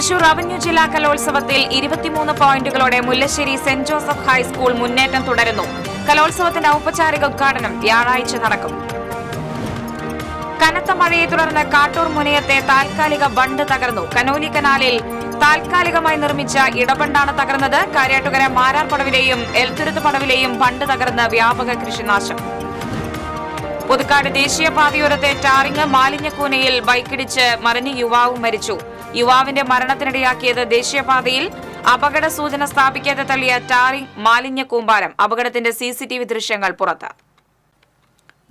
Thrissur revenue ജില്ലാ കലോത്സവത്തിൽ 23 പോയിന്റുകളോടെ മുല്ലശ്ശേരി സെന്റ് ജോസഫ് ഹൈസ്കൂൾ മുന്നേറ്റം തുടരുന്നു. കലോത്സവത്തിന്റെ ഔപചാരിക ഉദ്ഘാടനം വ്യാഴാഴ്ച നടക്കും. കനത്ത മഴയെ തുടർന്ന് കാട്ടൂർ മുനയത്തെ താൽക്കാലിക ബണ്ട് തകർന്നു. കനോലി കനാലിൽ താൽക്കാലികമായി നിർമ്മിച്ച ഇടബണ്ടാണ് തകർന്നത്. കാര്യാട്ടുകര മാരാർ പടവിലെയും എൽത്തുരുത്ത് പടവിലെയും ബണ്ട് തകർന്ന് വ്യാപക കൃഷിനാശം. പുതുക്കാട് ദേശീയപാതയോരത്തെ ടാറിങ് മാലിന്യക്കൂനയിൽ ബൈക്കിടിച്ച് മറിഞ്ഞ് യുവാവ് മരിച്ചു. യുവാവിന്റെ മരണത്തിനിടയാക്കിയത് ദേശീയപാതയിൽ അപകട സൂചന സ്ഥാപിക്കാതെ തള്ളിയ ടാറിങ് മാലിന്യ കൂമ്പാരം. അപകടത്തിന്റെ CCTV ദൃശ്യങ്ങൾ പുറത്ത്.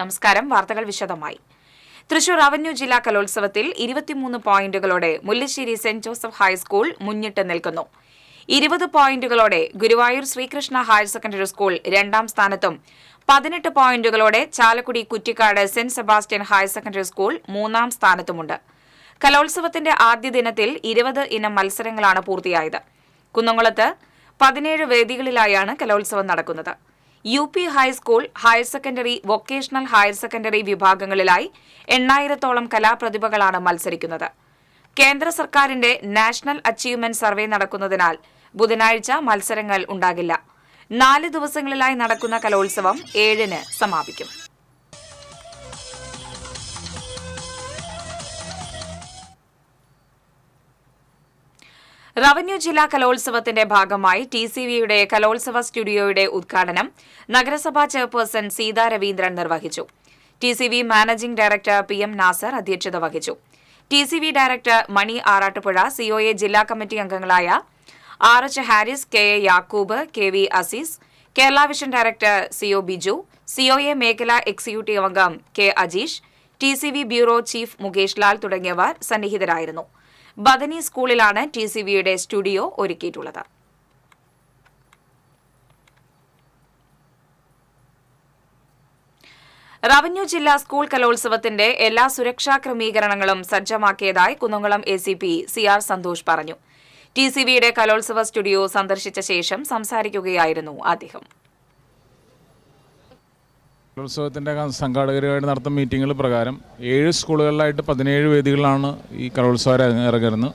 നമസ്കാരം, വാർത്തകൾ വിശദമായി. തൃശൂർ റവന്യൂ ജില്ലാ കലോത്സവത്തിൽ 23 പോയിന്റുകളോടെ മുല്ലശ്ശേരി സെന്റ് ജോസഫ് ഹൈസ്കൂൾ മുന്നിട്ട് നിൽക്കുന്നു. 20 പോയിന്റുകളോടെ Guruvayur Sreekrishna higher secondary school രണ്ടാം സ്ഥാനത്തും 18 പോയിന്റുകളോടെ Chalakudy Kuttikkad saint Sebastian higher secondary school മൂന്നാം സ്ഥാനത്തുമുണ്ട്. കലോത്സവത്തിന്റെ ആദ്യ ദിനത്തിൽ 20 ഇനം മത്സരങ്ങളാണ് പൂർത്തിയായത്. കുന്നംകുളത്ത് 17 വേദികളിലായാണ് കലോത്സവം നടക്കുന്നത്. UP high school, higher secondary, vocational higher secondary വിഭാഗങ്ങളിലായി 8000-ഓളം കലാപ്രതിഭകളാണ് മത്സരിക്കുന്നത്. കേന്ദ്ര സർക്കാരിന്റെ നാഷണൽ അച്ചീവ്മെന്റ് സർവേ നടക്കുന്നതിനാൽ ബുധനാഴ്ച മത്സരങ്ങൾ ഉണ്ടാകില്ല. 4 ദിവസങ്ങളിലായി നടക്കുന്ന കലോത്സവം 7-ന് സമാപിക്കും. റവന്യൂ ജില്ലാ കലോത്സവത്തിന്റെ ഭാഗമായി TCVയുടെ കലോത്സവ സ്റ്റുഡിയോയുടെ ഉദ്ഘാടനം നഗരസഭാ ചെയർപേഴ്സൺ സീതാ രവീന്ദ്രൻ നിർവഹിച്ചു. TCV managing director PM Nasar അധ്യക്ഷത വഹിച്ചു. TCV director Mani Arattupuzha, COA ജില്ലാ കമ്മിറ്റി അംഗങ്ങളായ RH Haris, KA Yakub, KV Azeez, Kerala vision director CO Biju, COA മേഖല എക്സിക്യൂട്ടീവ് അംഗം K Ajeesh, TCV bureau chief Mukesh Lal തുടങ്ങിയവർ സന്നിഹിതരായിരുന്നു. ബദനി സ്കൂളിലാണ് TCVയുടെ സ്റ്റുഡിയോ ഒരുക്കിയിട്ടുള്ളത്. റവന്യൂ ജില്ലാ സ്കൂൾ കലോത്സവത്തിന്റെ എല്ലാ സുരക്ഷാ ക്രമീകരണങ്ങളും സജ്ജമാക്കിയതായി കുന്നംകുളം ACP CR സന്തോഷ് പറഞ്ഞു. TCVയുടെ കലോത്സവ സ്റ്റുഡിയോ സന്ദർശിച്ച ശേഷം സംസാരിക്കുകയായിരുന്നു അദ്ദേഹം. കലോത്സവത്തിൻ്റെ സംഘാടകരുമായിട്ട് നടത്തുന്ന മീറ്റിങ്ങുകൾ പ്രകാരം 7 സ്കൂളുകളിലായിട്ട് 17 വേദികളാണ് ഈ കലോത്സവം ഇറങ്ങുന്നത്.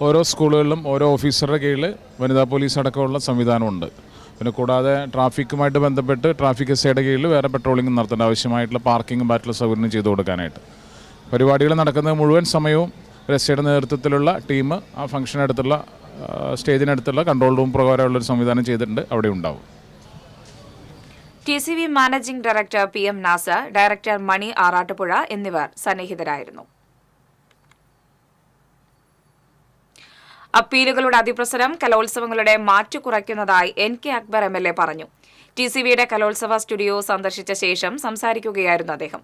ഓരോ സ്കൂളുകളിലും ഓരോ ഓഫീസറുടെ കീഴിൽ വനിതാ പോലീസ് അടക്കമുള്ള സംവിധാനമുണ്ട്. പിന്നെ കൂടാതെ ട്രാഫിക്കുമായിട്ട് ബന്ധപ്പെട്ട് ട്രാഫിക് SIയുടെ കീഴിൽ വേറെ പെട്രോളിംഗ് നടത്തേണ്ട ആവശ്യമായിട്ടുള്ള പാർക്കിംഗ് ബാറ്റുള്ള സൗകര്യം ചെയ്തു കൊടുക്കാനായിട്ട് പരിപാടികൾ നടക്കുന്നത് മുഴുവൻ സമയവും SIയുടെ നേതൃത്വത്തിലുള്ള ടീം ആ ഫംഗ്ഷനടുത്തുള്ള സ്റ്റേജിനടുത്തുള്ള കൺട്രോൾ റൂം പ്രകാരമുള്ളൊരു സംവിധാനം ചെയ്തിട്ടുണ്ട്, അവിടെ ഉണ്ടാവും. TCV managing director PM Nazar, director Mani Arattupuzha എന്നിവർ സന്നിഹിതരായിരുന്നു. അപ്പീലുകളുടെ അതിപ്രസരം കലോത്സവങ്ങളുടെ മാറ്റു കുറയ്ക്കുന്നതായി NK അക്ബർ MLA പറഞ്ഞു. TCVയുടെ കലോത്സവ സ്റ്റുഡിയോ സന്ദർശിച്ച ശേഷം സംസാരിക്കുകയായിരുന്നു അദ്ദേഹം.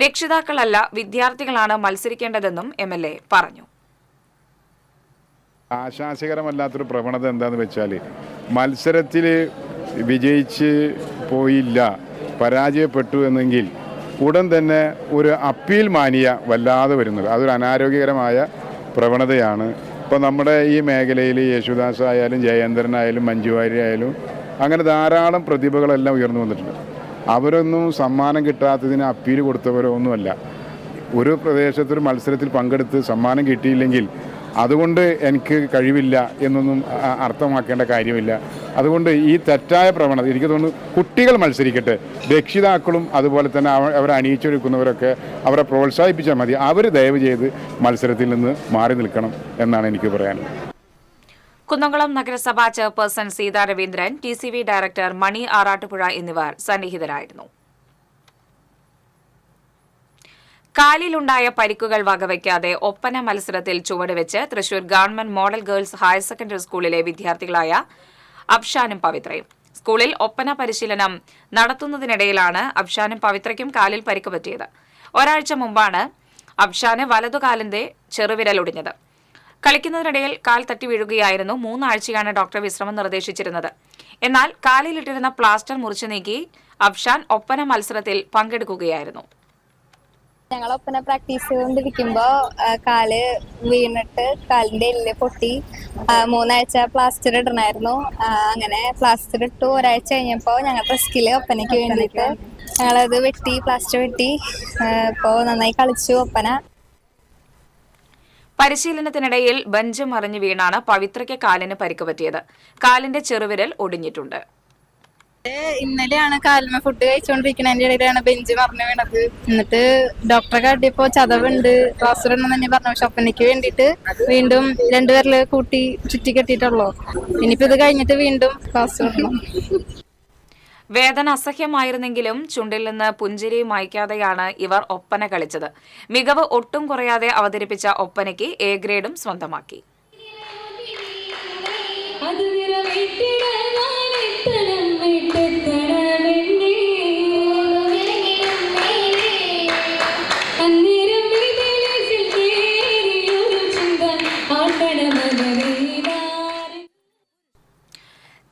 രക്ഷിതാക്കളല്ല, വിദ്യാർത്ഥികളാണ് മത്സരിക്കേണ്ടതെന്നും MLA പറഞ്ഞു. ആശാസ്യകരമല്ലാത്തൊരു പ്രവണത എന്താണെന്ന് വെച്ചാൽ മത്സരത്തിൽ വിജയിച്ച് പോയില്ല, പരാജയപ്പെട്ടു എന്നെങ്കിൽ ഉടൻ തന്നെ ഒരു അപ്പീൽ മാനിയ വല്ലാതെ വരുന്നത് അതൊരു അനാരോഗ്യകരമായ പ്രവണതയാണ്. ഇപ്പോൾ നമ്മുടെ ഈ മേഖലയിൽ യേശുദാസ് ആയാലും ജയേന്ദ്രനായാലും മഞ്ജു വാര്യർ ആയാലും അങ്ങനെ ധാരാളം പ്രതിഭകളെല്ലാം ഉയർന്നു വന്നിട്ടുണ്ട്. അവരൊന്നും സമ്മാനം കിട്ടാത്തതിന് അപ്പീൽ കൊടുത്തവരോ ഒന്നുമല്ല. ഒരു പ്രദേശത്തൊരു മത്സരത്തിൽ പങ്കെടുത്ത് സമ്മാനം കിട്ടിയില്ലെങ്കിൽ അതുകൊണ്ട് എനിക്ക് കഴിവില്ല എന്നൊന്നും അർത്ഥമാക്കേണ്ട കാര്യമില്ല. അതുകൊണ്ട് ഈ തെറ്റായ പ്രവണത എനിക്ക് തോന്നുന്നു കുട്ടികൾ മത്സരിക്കട്ടെ, രക്ഷിതാക്കളും അതുപോലെ തന്നെ അവരെ അണിയിച്ചൊരുക്കുന്നവരൊക്കെ അവരെ പ്രോത്സാഹിപ്പിച്ചാൽ മതി. അവർ ദയവ് ചെയ്ത് മത്സരത്തിൽ നിന്ന് മാറി നിൽക്കണം എന്നാണ് എനിക്ക് പറയാനുള്ളത്. കുന്നംകുളം നഗരസഭാ chairperson Seetha Raveendran, TCV director Mani Arattupuzha എന്നിവർ സന്നിഹിതരായിരുന്നു. കാലിലുണ്ടായ പരിക്കുകൾ വകവയ്ക്കാതെ ഒപ്പന മത്സരത്തിൽ ചുവടുവെച്ച് Thrissur government model girls higher secondary സ്കൂളിലെ വിദ്യാർത്ഥികളായ അബ്ഷാനും പവിത്രയും. സ്കൂളിൽ ഒപ്പന പരിശീലനം നടത്തുന്നതിനിടയിലാണ് അബ്ഷാനും പവിത്രയ്ക്കും കാലിൽ പരിക്ക് പറ്റിയത്. ഒരാഴ്ച മുമ്പാണ് അബ്ഷാന് വലതുകാലിന്റെ ചെറുവിരലൊടിഞ്ഞത്. കളിക്കുന്നതിനിടയിൽ കാൽ തട്ടി വീഴുകയായിരുന്നു. 3 ആഴ്ചയാണ് ഡോക്ടർ വിശ്രമം നിർദ്ദേശിച്ചിരുന്നത്. എന്നാൽ കാലിലിട്ടിരുന്ന പ്ലാസ്റ്റർ മുറിച്ചു നീക്കി അബ്ഷാൻ ഒപ്പന മത്സരത്തിൽ പങ്കെടുക്കുകയായിരുന്നു. ഞങ്ങൾ ഒപ്പന പ്രാക്ടീസ് ചെയ്തുകൊണ്ടിരിക്കുമ്പോ കാല് വീണിട്ട് കാലിന്റെ എല്ല് പൊട്ടി. 3 ആഴ്ച പ്ലാസ്റ്റർ ഇടണമായിരുന്നു. അങ്ങനെ പ്ലാസ്റ്റർ ഇട്ടു. ഒരാഴ്ച കഴിഞ്ഞപ്പോ ഞങ്ങൾ റിസ്കില് ഒപ്പനയ്ക്ക് വേണ്ടിയിട്ട് ഞങ്ങളത് വെട്ടി, പ്ലാസ്റ്റർ വെട്ടി. ഇപ്പോ നന്നായി കളിച്ചു ഒപ്പന. പരിശീലനത്തിനിടയിൽ ബെഞ്ച് മറിഞ്ഞു വീണാണ് പവിത്രയ്ക്ക് കാലിന് പരിക്ക് പറ്റിയത്. കാലിന്റെ ചെറുവിരൽ ഒടിഞ്ഞിട്ടുണ്ട്. ഇന്നലെയാണ് കാലിന് ഫുഡ് കഴിച്ചുകൊണ്ടിരിക്കുന്നതിന്റെ ഇടയിലാണ് ബെഞ്ച് മറിഞ്ഞു വീണത്. എന്നിട്ട് ഡോക്ടറെ കാട്ടിയപ്പോ ചതവുണ്ട്, പ്ലാസ്റ്റർ ഉണ്ടെന്ന് തന്നെ പറഞ്ഞു. പക്ഷെ ഒപ്പനയ്ക്ക് വേണ്ടിയിട്ട് വീണ്ടും രണ്ടുപേരില് കൂട്ടി ചുറ്റി കെട്ടിയിട്ടുള്ളൂ. ഇനിയിപ്പോ ഇത് കഴിഞ്ഞിട്ട് വീണ്ടും പ്ലാസ്റ്റർ ഇടണം. വേദന അസഹ്യമായിരുന്നെങ്കിലും ചുണ്ടിൽ നിന്ന് പുഞ്ചിരി മായ്ക്കാതെയാണ് ഇവർ ഒപ്പന കളിച്ചത്. മികവ് ഒട്ടും കുറയാതെ അവതരിപ്പിച്ച ഒപ്പനയ്ക്ക് എ ഗ്രേഡും സ്വന്തമാക്കി.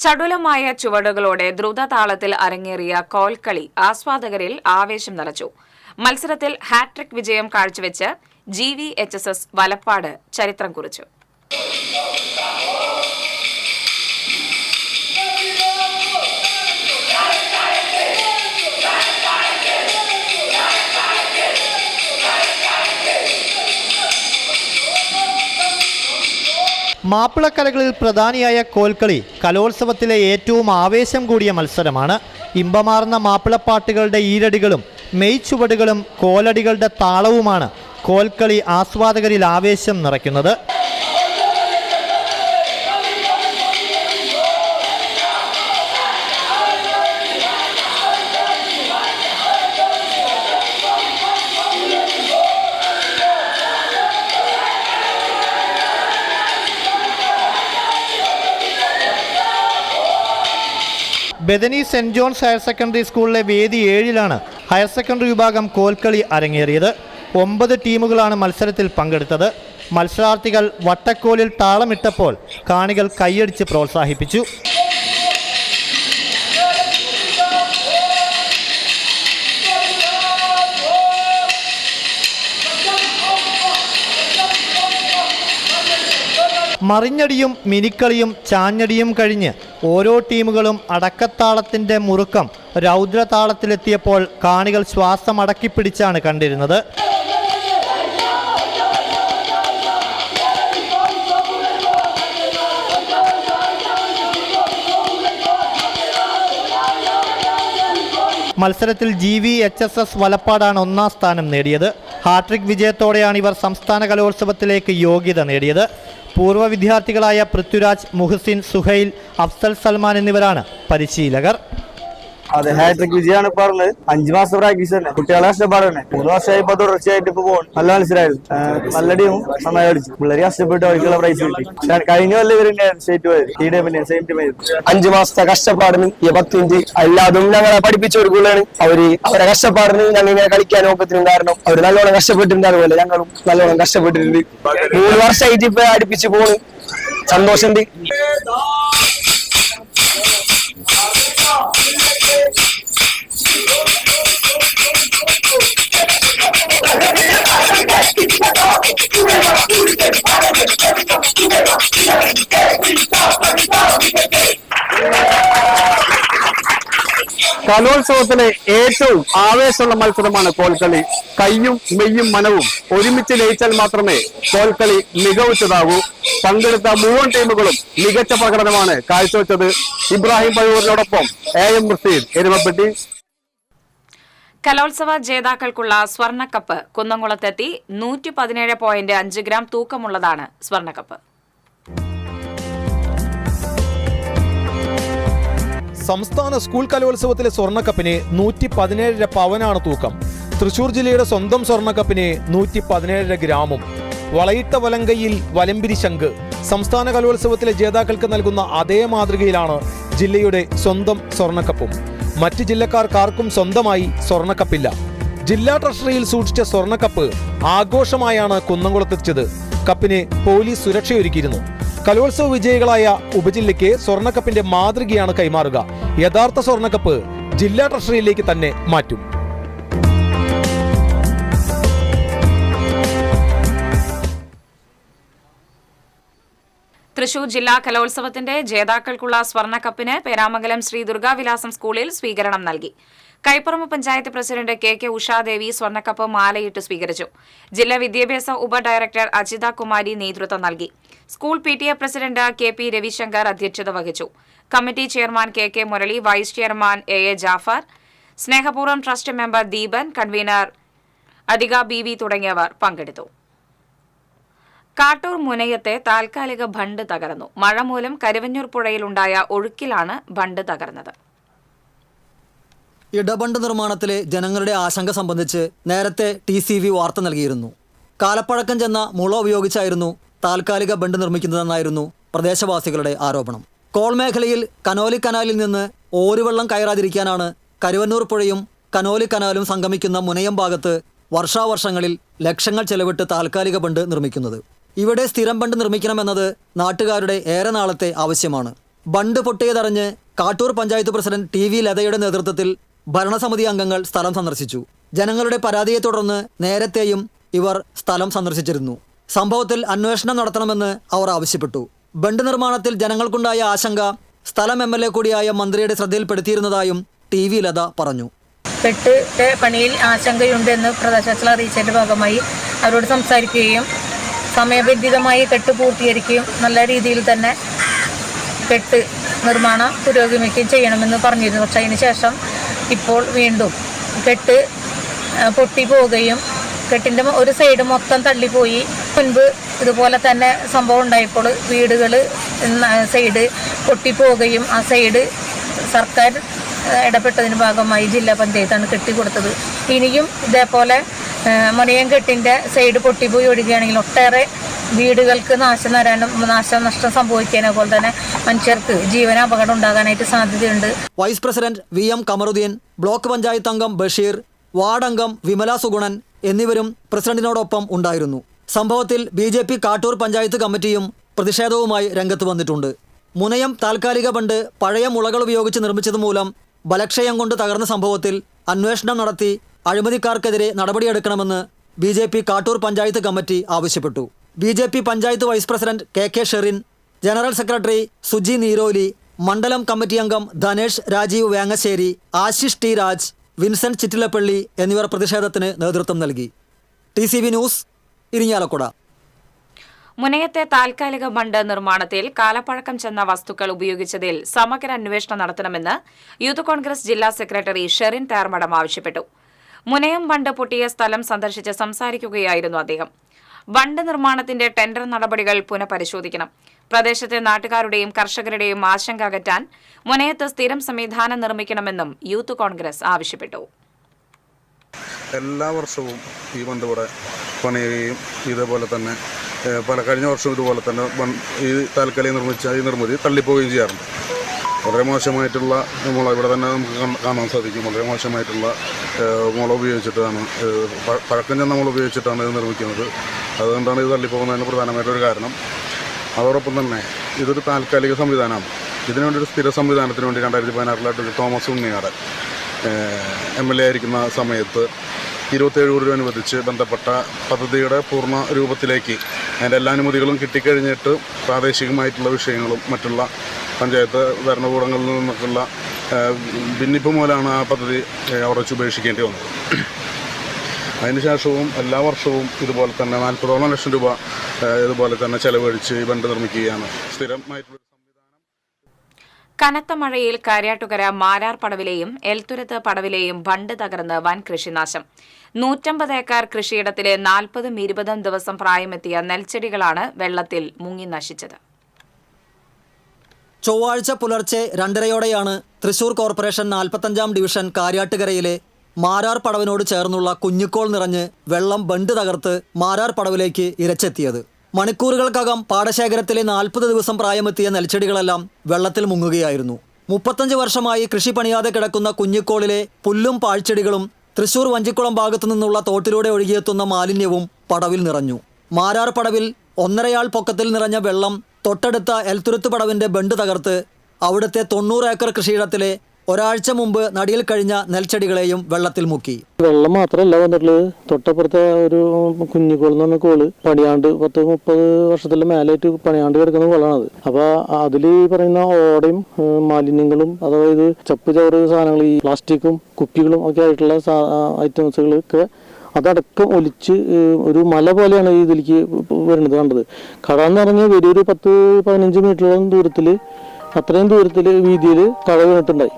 ചടുലമായ ചുവടുകളോടെ ദ്രുതതാളത്തിൽ അരങ്ങേറിയ കോൽക്കളി ആസ്വാദകരിൽ ആവേശം നിറച്ചു. മത്സരത്തിൽ ഹാട്രിക് വിജയം കാഴ്ചവെച്ച് GVHSS വലപ്പാട് ചരിത്രം കുറിച്ചു. മാപ്പിളക്കലകളിൽ പ്രധാനിയായ കോൽക്കളി കലോത്സവത്തിലെ ഏറ്റവും ആവേശം കൂടിയ മത്സരമാണ്. ഇമ്പമാർന്ന മാപ്പിളപ്പാട്ടുകളുടെ ഈരടികളും മെയ്ച്ചുവടുകളും കോലടികളുടെ താളവുമാണ് കോൽക്കളി ആസ്വാദകരിൽ ആവേശം നിറയ്ക്കുന്നത്. ബെദനി സെന്റ് ജോൺസ് ഹയർ സെക്കൻഡറി സ്കൂളിലെ വേദി 7-ലാണ് ഹയർ സെക്കൻഡറി വിഭാഗം കോൽക്കളി അരങ്ങേറിയത്. 9 ടീമുകളാണ് മത്സരത്തിൽ പങ്കെടുത്തത്. മത്സരാർത്ഥികൾ വട്ടക്കോലിൽ താളമിട്ടപ്പോൾ കാണികൾ കൈയടിച്ച് പ്രോത്സാഹിപ്പിച്ചു. മറിഞ്ഞടിയും മിനിക്കളിയും ചാഞ്ഞടിയും കഴിഞ്ഞ് ഓരോ ടീമുകളും അടക്കത്താളത്തിൻ്റെ മുറുക്കം രൗദ്രതാളത്തിലെത്തിയപ്പോൾ കാണികൾ ശ്വാസം അടക്കിപ്പിടിച്ചാണ് കണ്ടിരുന്നത്. മത്സരത്തിൽ GVHSS വലപ്പാടാണ് 1ാം സ്ഥാനം നേടിയത്. ഹാട്രിക് വിജയത്തോടെയാണ് ഇവർ സംസ്ഥാന കലോത്സവത്തിലേക്ക് യോഗ്യത നേടിയത്. പൂർവ്വ വിദ്യാർത്ഥികളായ പൃഥ്വിരാജ്, മുഹസിൻ, സുഹൈൽ, അഫ്സൽ സൽമാൻ എന്നിവരാണ് പരിശീലകർ. അതെ, ഹാട്രിക് വിജയാണ് പറഞ്ഞത്. 5 മാസം പ്രാക്ടീസ് തന്നെ, കുട്ടികളെ കഷ്ടപ്പാട് തന്നെ. 3 വർഷമായി ഇപ്പൊ തുടർച്ചയായിട്ട് ഇപ്പൊ പോകും. നല്ല മത്സരമായിരുന്നു, നല്ല ടീമും നന്നായി കളിച്ചു. പിള്ളേർ കഷ്ടപ്പെട്ട് അവർക്കുള്ള പ്രൈസ് കിട്ടി. കഴിഞ്ഞ കൊല്ലം ഇവർ സ്റ്റേറ്റ് പോയത്, ഈ ടീമിന്റെ സെയിം ടീം ആയിരുന്നു. 5 മാസത്തെ കഷ്ടപ്പാടിന് 10 മിനിറ്റ് എല്ലാതും ഞങ്ങളെ പഠിപ്പിച്ചു കൊടുക്കുകയാണ്. അവരെ കഷ്ടപ്പാടിന് ഞങ്ങൾ ഇങ്ങനെ കളിക്കാൻ നോക്കത്തിനും കാരണം അവർ നല്ലോണം കഷ്ടപ്പെട്ടിട്ടുണ്ട്. അതുപോലെ ഞങ്ങളും നല്ലോണം കഷ്ടപ്പെട്ടിട്ടുണ്ട്. 3 വർഷമായിട്ട് ഇപ്പൊ അടുപ്പിച്ച് പോണ്. സന്തോഷമുണ്ട്. കലോത്സവത്തിലെ ഏറ്റവും ആവേശമുള്ള മത്സരമാണ് കോൽക്കളി. കയ്യും മെയ്യും മനവും ഒരുമിച്ച് ലയിച്ചാൽ മാത്രമേ കോൽക്കളി മികവുറ്റതാകൂ. പങ്കെടുത്ത മുഴുവൻ ടീമുകളും മികച്ച പ്രകടനമാണ് കാഴ്ചവെച്ചത്. ഇബ്രാഹിം പഴൂരിനോടൊപ്പം AM റഷീദ്, എരുമപ്പെട്ടി. കലോത്സവ ജേതാക്കൾക്കുള്ള സ്വർണ്ണക്കപ്പ് കുന്നംകുളത്തെത്തി. 117.5 ഗ്രാം തൂക്കമുള്ളതാണ് സ്വർണ്ണക്കപ്പ്. സംസ്ഥാന സ്കൂൾ കലോത്സവത്തിലെ സ്വർണ്ണക്കപ്പിന് 117.5 പവനാണ് തൂക്കം. തൃശൂർ ജില്ലയുടെ സ്വന്തം സ്വർണ്ണക്കപ്പിന് 117 ഗ്രാമും. വളയിട്ട വലങ്കയിൽ വലമ്പിരി ശംഖ്. സംസ്ഥാന കലോത്സവത്തിലെ ജേതാക്കൾക്ക് നൽകുന്ന അതേ മാതൃകയിലാണ് ജില്ലയുടെ സ്വന്തം സ്വർണ്ണക്കപ്പും. മറ്റ് ജില്ലക്കാർക്കാർക്കും സ്വന്തമായി സ്വർണ്ണക്കപ്പില്ല. ജില്ലാ ട്രഷറിയിൽ സൂക്ഷിച്ച സ്വർണ്ണക്കപ്പ് ആഘോഷമായാണ് കുന്നംകുളത്തെത്തിച്ചത്. കപ്പിന് പോലീസ് സുരക്ഷയൊരുക്കിയിരുന്നു. കലോത്സവ വിജയികളായ ഉപജില്ലയ്ക്ക് സ്വർണ്ണക്കപ്പിന്റെ മാതൃകയാണ് കൈമാറുക. യഥാർത്ഥ സ്വർണ്ണക്കപ്പ് ജില്ലാ ട്രഷറിയിലേക്ക് തന്നെ മാറ്റും. തൃശൂർ ജില്ലാ കലോത്സവത്തിന്റെ ജേതാക്കൾക്കുള്ള സ്വർണ്ണക്കപ്പിന് പേരാമംഗലം ശ്രീ ദുർഗാവിലാസം സ്കൂളിൽ സ്വീകരണം നൽകി. കൈപ്പറമ്പ് പഞ്ചായത്ത് പ്രസിഡന്റ് കെ ഉഷാദേവി സ്വർണ്ണക്കപ്പ് മാലയിട്ട് സ്വീകരിച്ചു. ജില്ലാ വിദ്യാഭ്യാസ ഉപഡയറക്ടർ അജിത കുമാരി നേതൃത്വം നൽകി. School PTA president KP Ravishankar അധ്യക്ഷത വഹിച്ചു. Committee chairman K Murali, vice chairman AA Jafar, Snehapoorvam trust member Deepan, convener Adhika BV തുടങ്ങിയവർ പങ്കെടുത്തു. കാട്ടൂർ മുനയത്തെ താൽക്കാലിക ബണ്ട് തകർന്നു. മഴ മൂലം കരുവന്നൂർ പുഴയിലുണ്ടായ ഒഴുക്കിലാണ് ബണ്ട് തകർന്നത്. ഇടബണ്ട് നിർമ്മാണത്തിലെ ജനങ്ങളുടെ ആശങ്ക സംബന്ധിച്ച് നേരത്തെ TCV വാർത്ത നൽകിയിരുന്നു. കാലപ്പഴക്കം ചെന്ന മുള ഉപയോഗിച്ചായിരുന്നു താൽക്കാലിക ബണ്ട് നിർമ്മിക്കുന്നതെന്നായിരുന്നു പ്രദേശവാസികളുടെ ആരോപണം. കോൾ മേഖലയിൽ കനോലി കനാലിൽ നിന്ന് ഓരുവെള്ളം കയറാതിരിക്കാനാണ് കരുവന്നൂർ പുഴയും കനോലി കനാലും സംഗമിക്കുന്ന മുനയം ഭാഗത്ത് വർഷാവർഷങ്ങളിൽ ലക്ഷങ്ങൾ ചെലവിട്ട് താൽക്കാലിക ബണ്ട് നിർമ്മിക്കുന്നത്. ഇവിടെ സ്ഥിരം ബണ്ട് നിർമ്മിക്കണമെന്നത് നാട്ടുകാരുടെ ഏറെ നാളത്തെ ആവശ്യമാണ്. ബണ്ട് പൊട്ടിയതറിഞ്ഞ് കാട്ടൂർ പഞ്ചായത്ത് പ്രസിഡന്റ് TV ലതയുടെ നേതൃത്വത്തിൽ ഭരണസമിതി അംഗങ്ങൾ സ്ഥലം സന്ദർശിച്ചു. ജനങ്ങളുടെ പരാതിയെ തുടർന്ന് നേരത്തെയും ഇവർ സ്ഥലം സന്ദർശിച്ചിരുന്നു. സംഭവത്തിൽ അന്വേഷണം നടത്തണമെന്ന് അവർ ആവശ്യപ്പെട്ടു. ബണ്ട് നിർമ്മാണത്തിൽ ജനങ്ങൾക്കുണ്ടായ ആശങ്ക സ്ഥലം MLA കൂടിയായ മന്ത്രിയുടെ ശ്രദ്ധയിൽപ്പെടുത്തിയിരുന്നതായും TV ലത പറഞ്ഞു. കെട്ടിന്റെ പണിയിൽ ആശങ്കയുണ്ടെന്ന് പ്രദേശവാസികൾ അറിയിച്ചതിന്റെ ഭാഗമായി അവരോട് സംസാരിക്കുകയും സമയബന്ധിതമായി കെട്ട് പൂർത്തീകരിക്കുകയും നല്ല രീതിയിൽ തന്നെ കെട്ട് നിർമ്മാണം പുരോഗമിക്കുകയും ചെയ്യണമെന്ന് പറഞ്ഞിരുന്നു. പക്ഷേ അതിന് ശേഷം ഇപ്പോൾ വീണ്ടും കെട്ട് പൊട്ടിപ്പോവുകയും കെട്ടിൻ്റെ ഒരു സൈഡ് മൊത്തം തള്ളിപ്പോയി. മുൻപ് ഇതുപോലെ തന്നെ സംഭവം ഉണ്ടായപ്പോൾ വീടുകൾ സൈഡ് പൊട്ടിപ്പോവുകയും ആ സൈഡ് സർക്കാർ ഇടപെട്ടതിന് ഭാഗമായി ജില്ലാ പഞ്ചായത്താണ് കെട്ടിക്കൊടുത്തത്. ഇനിയും ഇതേപോലെ മുനയം കെട്ടിൻ്റെ സൈഡ് പൊട്ടിപ്പോയി ഒഴുകുകയാണെങ്കിൽ ഒട്ടേറെ വീടുകൾക്ക് നാശനഷ്ടം സംഭവിക്കാനോ പോലെ തന്നെ മനുഷ്യർക്ക് ജീവനാപകടം ഉണ്ടാകാനായിട്ട് സാധ്യതയുണ്ട്. Vice president VM Kamaruddin, block panchayat അംഗം ബഷീർ, വാർഡ് അംഗം വിമല സുഗുണൻ എന്നിവരും പ്രസിഡന്റിനോടൊപ്പം ഉണ്ടായിരുന്നു. സംഭവത്തിൽ BJP കാട്ടൂർ പഞ്ചായത്ത് കമ്മിറ്റിയും പ്രതിഷേധവുമായി രംഗത്ത് വന്നിട്ടുണ്ട്. മുനയം താൽക്കാലിക ബണ്ട് പഴയ മുളകൾ ഉപയോഗിച്ച് നിർമ്മിച്ചത് മൂലം ബലക്ഷയം കൊണ്ട് തകർന്ന സംഭവത്തിൽ അന്വേഷണം നടത്തി അഴിമതിക്കാർക്കെതിരെ നടപടിയെടുക്കണമെന്ന് BJP കാട്ടൂർ പഞ്ചായത്ത് കമ്മിറ്റി ആവശ്യപ്പെട്ടു. BJP panchayat vice president KK Sherin, general secretary Suji Neeroli, മണ്ഡലം കമ്മിറ്റി അംഗം ധനേഷ് രാജീവ് വേങ്ങശ്ശേരി, ആശിഷ് T രാജ്, വിൻസെന്റ് ചിറ്റിലപ്പള്ളി എന്നിവർ പ്രതിഷേധത്തിന് നേതൃത്വം നൽകി. TCV news, Irinjalakuda. മുനയത്തെ താൽക്കാലിക ബണ്ട് നിർമ്മാണത്തിൽ കാലപ്പഴക്കം ചെന്ന വസ്തുക്കൾ ഉപയോഗിച്ചതിൽ സമഗ്ര അന്വേഷണം നടത്തണമെന്ന് യൂത്ത് കോൺഗ്രസ് ജില്ലാ സെക്രട്ടറി ഷെറിൻ തേർമടം ആവശ്യപ്പെട്ടു. മുനയം ബണ്ട് പൊട്ടിയ സ്ഥലം സന്ദർശിച്ച് സംസാരിക്കുകയായിരുന്നു അദ്ദേഹം. ബണ്ട് നിർമ്മാണത്തിന്റെ ടെൻഡർ നടപടികൾ പുനഃപരിശോധിക്കണം. പ്രദേശത്തെ നാട്ടുകാരുടെയും കർഷകരുടെയും ആശങ്ക അകറ്റാൻ മുനയത്ത് സ്ഥിരം സംവിധാനം നിർമ്മിക്കണമെന്നും യൂത്ത് കോൺഗ്രസ് ആവശ്യപ്പെട്ടു. എല്ലാ വർഷവും ഈ ബണ്ട് ഇവിടെ പണിയുകയും ഇതേപോലെ തന്നെ കഴിഞ്ഞ വർഷം ഇതുപോലെ തന്നെ ഈ താൽക്കാലിക നിർമ്മിച്ച ഈ നിർമ്മിതി തള്ളിപ്പോവുകയും ചെയ്യാറുണ്ട്. വളരെ മോശമായിട്ടുള്ള മുള ഇവിടെ തന്നെ നമുക്ക് കാണാൻ സാധിക്കും. വളരെ മോശമായിട്ടുള്ള മുള ഉപയോഗിച്ചിട്ടാണ്, പഴക്കം ചെന്ന മുള ഉപയോഗിച്ചിട്ടാണ് ഇത് നിർമ്മിക്കുന്നത്. അതുകൊണ്ടാണ് ഇത് തള്ളിപ്പോകുന്നതിന് പ്രധാനമായിട്ടൊരു കാരണം. അതോടൊപ്പം തന്നെ ഇതൊരു താൽക്കാലിക സംവിധാനമാണ്. ഇതിനുവേണ്ടി ഒരു സ്ഥിര സംവിധാനത്തിന് വേണ്ടി 2016 തോമസ് ഉണ്ണിയാടൻ MLA ആയിരിക്കുന്ന സമയത്ത് 27 കോടി രൂപ അനുവദിച്ച് ബന്ധപ്പെട്ട പദ്ധതിയുടെ പൂർണ്ണ രൂപത്തിലേക്ക് അതിൻ്റെ എല്ലാ അനുമതികളും കിട്ടിക്കഴിഞ്ഞിട്ട് പ്രാദേശികമായിട്ടുള്ള വിഷയങ്ങളും മറ്റുള്ള പഞ്ചായത്ത് ഭരണകൂടങ്ങളിൽ നിന്നൊക്കെയുള്ള ഭിന്നിപ്പ് മൂലമാണ് ആ പദ്ധതി അവിടെ വെച്ച് ഉപേക്ഷിക്കേണ്ടി വന്നത്. അതിനുശേഷവും എല്ലാ വർഷവും ഇതുപോലെ തന്നെ 40ഓളം ലക്ഷം രൂപ ഇതുപോലെ തന്നെ ചെലവഴിച്ച് ഈ ബണ്ട് നിർമ്മിക്കുകയാണ് സ്ഥിരമായിട്ടുള്ള. കനത്ത മഴയിൽ കാര്യാട്ടുകര മാരാർ പടവിലെയും എൽത്തുരത്ത് പടവിലെയും ബണ്ട് തകർന്ന് വൻ കൃഷിനാശം. 150 ഏക്കർ കൃഷിയിടത്തിലെ 40-20 ദിവസം പ്രായമെത്തിയ നെൽച്ചെടികളാണ് വെള്ളത്തിൽ മുങ്ങി നശിച്ചത്. ചൊവ്വാഴ്ച പുലർച്ചെ 2:30യോടെയാണ് തൃശൂർ കോർപ്പറേഷൻ 45-ാം ഡിവിഷൻ കാര്യാട്ടുകരയിലെ മാരാർ പടവിനോട് ചേർന്നുള്ള കുഞ്ഞിക്കോൾ നിറഞ്ഞ് വെള്ളം ബണ്ട് തകർത്ത് മാരാർ പടവിലേക്ക് ഇരച്ചെത്തിയത്. മണിക്കൂറുകൾക്കകം പാടശേഖരത്തിലെ 40 ദിവസം പ്രായമെത്തിയ നെൽച്ചെടികളെല്ലാം വെള്ളത്തിൽ മുങ്ങുകയായിരുന്നു. 35 വർഷമായി കൃഷി പണിയാതെ കിടക്കുന്ന കുഞ്ഞിക്കോളിലെ പുല്ലും പാഴ്ചെടികളും തൃശൂർ വഞ്ചിക്കുളം ഭാഗത്തു നിന്നുള്ള തോട്ടിലൂടെ ഒഴുകിയെത്തുന്ന മാലിന്യവും പടവിൽ നിറഞ്ഞു. മാരാർ പടവിൽ 1.5 ആൾ പൊക്കത്തിൽ നിറഞ്ഞ വെള്ളം തൊട്ടടുത്ത എൽത്തുരുത്ത് പടവിന്റെ ബണ്ട് തകർത്ത് അവിടുത്തെ 90 ഏക്കർ കൃഷിയിടത്തിലെ ഒരാഴ്ച മുമ്പ് നടിയിൽ കഴിഞ്ഞ നെൽച്ചെടികളെയും വെള്ളത്തിൽ മുക്കി. വെള്ളം മാത്രമല്ല വന്നിട്ടുള്ളത്, തൊട്ടപ്പുറത്തെ ഒരു കുഞ്ഞിക്കോൾ എന്ന് പറഞ്ഞ കോള് പണിയാണ്ട് 10-30 വർഷത്തിലെ മേലായിട്ട് പണിയാണ്ട് കിടക്കുന്ന കോളാണത്. അപ്പൊ അതിൽ പറയുന്ന ഓടയും മാലിന്യങ്ങളും, അതായത് ചപ്പ് ചവറ് സാധനങ്ങൾ, ഈ പ്ലാസ്റ്റിക്കും കുപ്പികളും ഒക്കെ ആയിട്ടുള്ള ഐറ്റംസുകളൊക്കെ അതടക്കം ഒലിച്ച് ഒരു മല പോലെയാണ് ഇതിലേക്ക് വരുന്നത് കണ്ടത്. കട എന്ന് പറഞ്ഞാൽ വലിയൊരു 10-15 മീറ്ററോളം ദൂരത്തിൽ, അത്രയും ദൂരത്തിൽ വീതിയിൽ കട വീണിട്ടുണ്ടായി.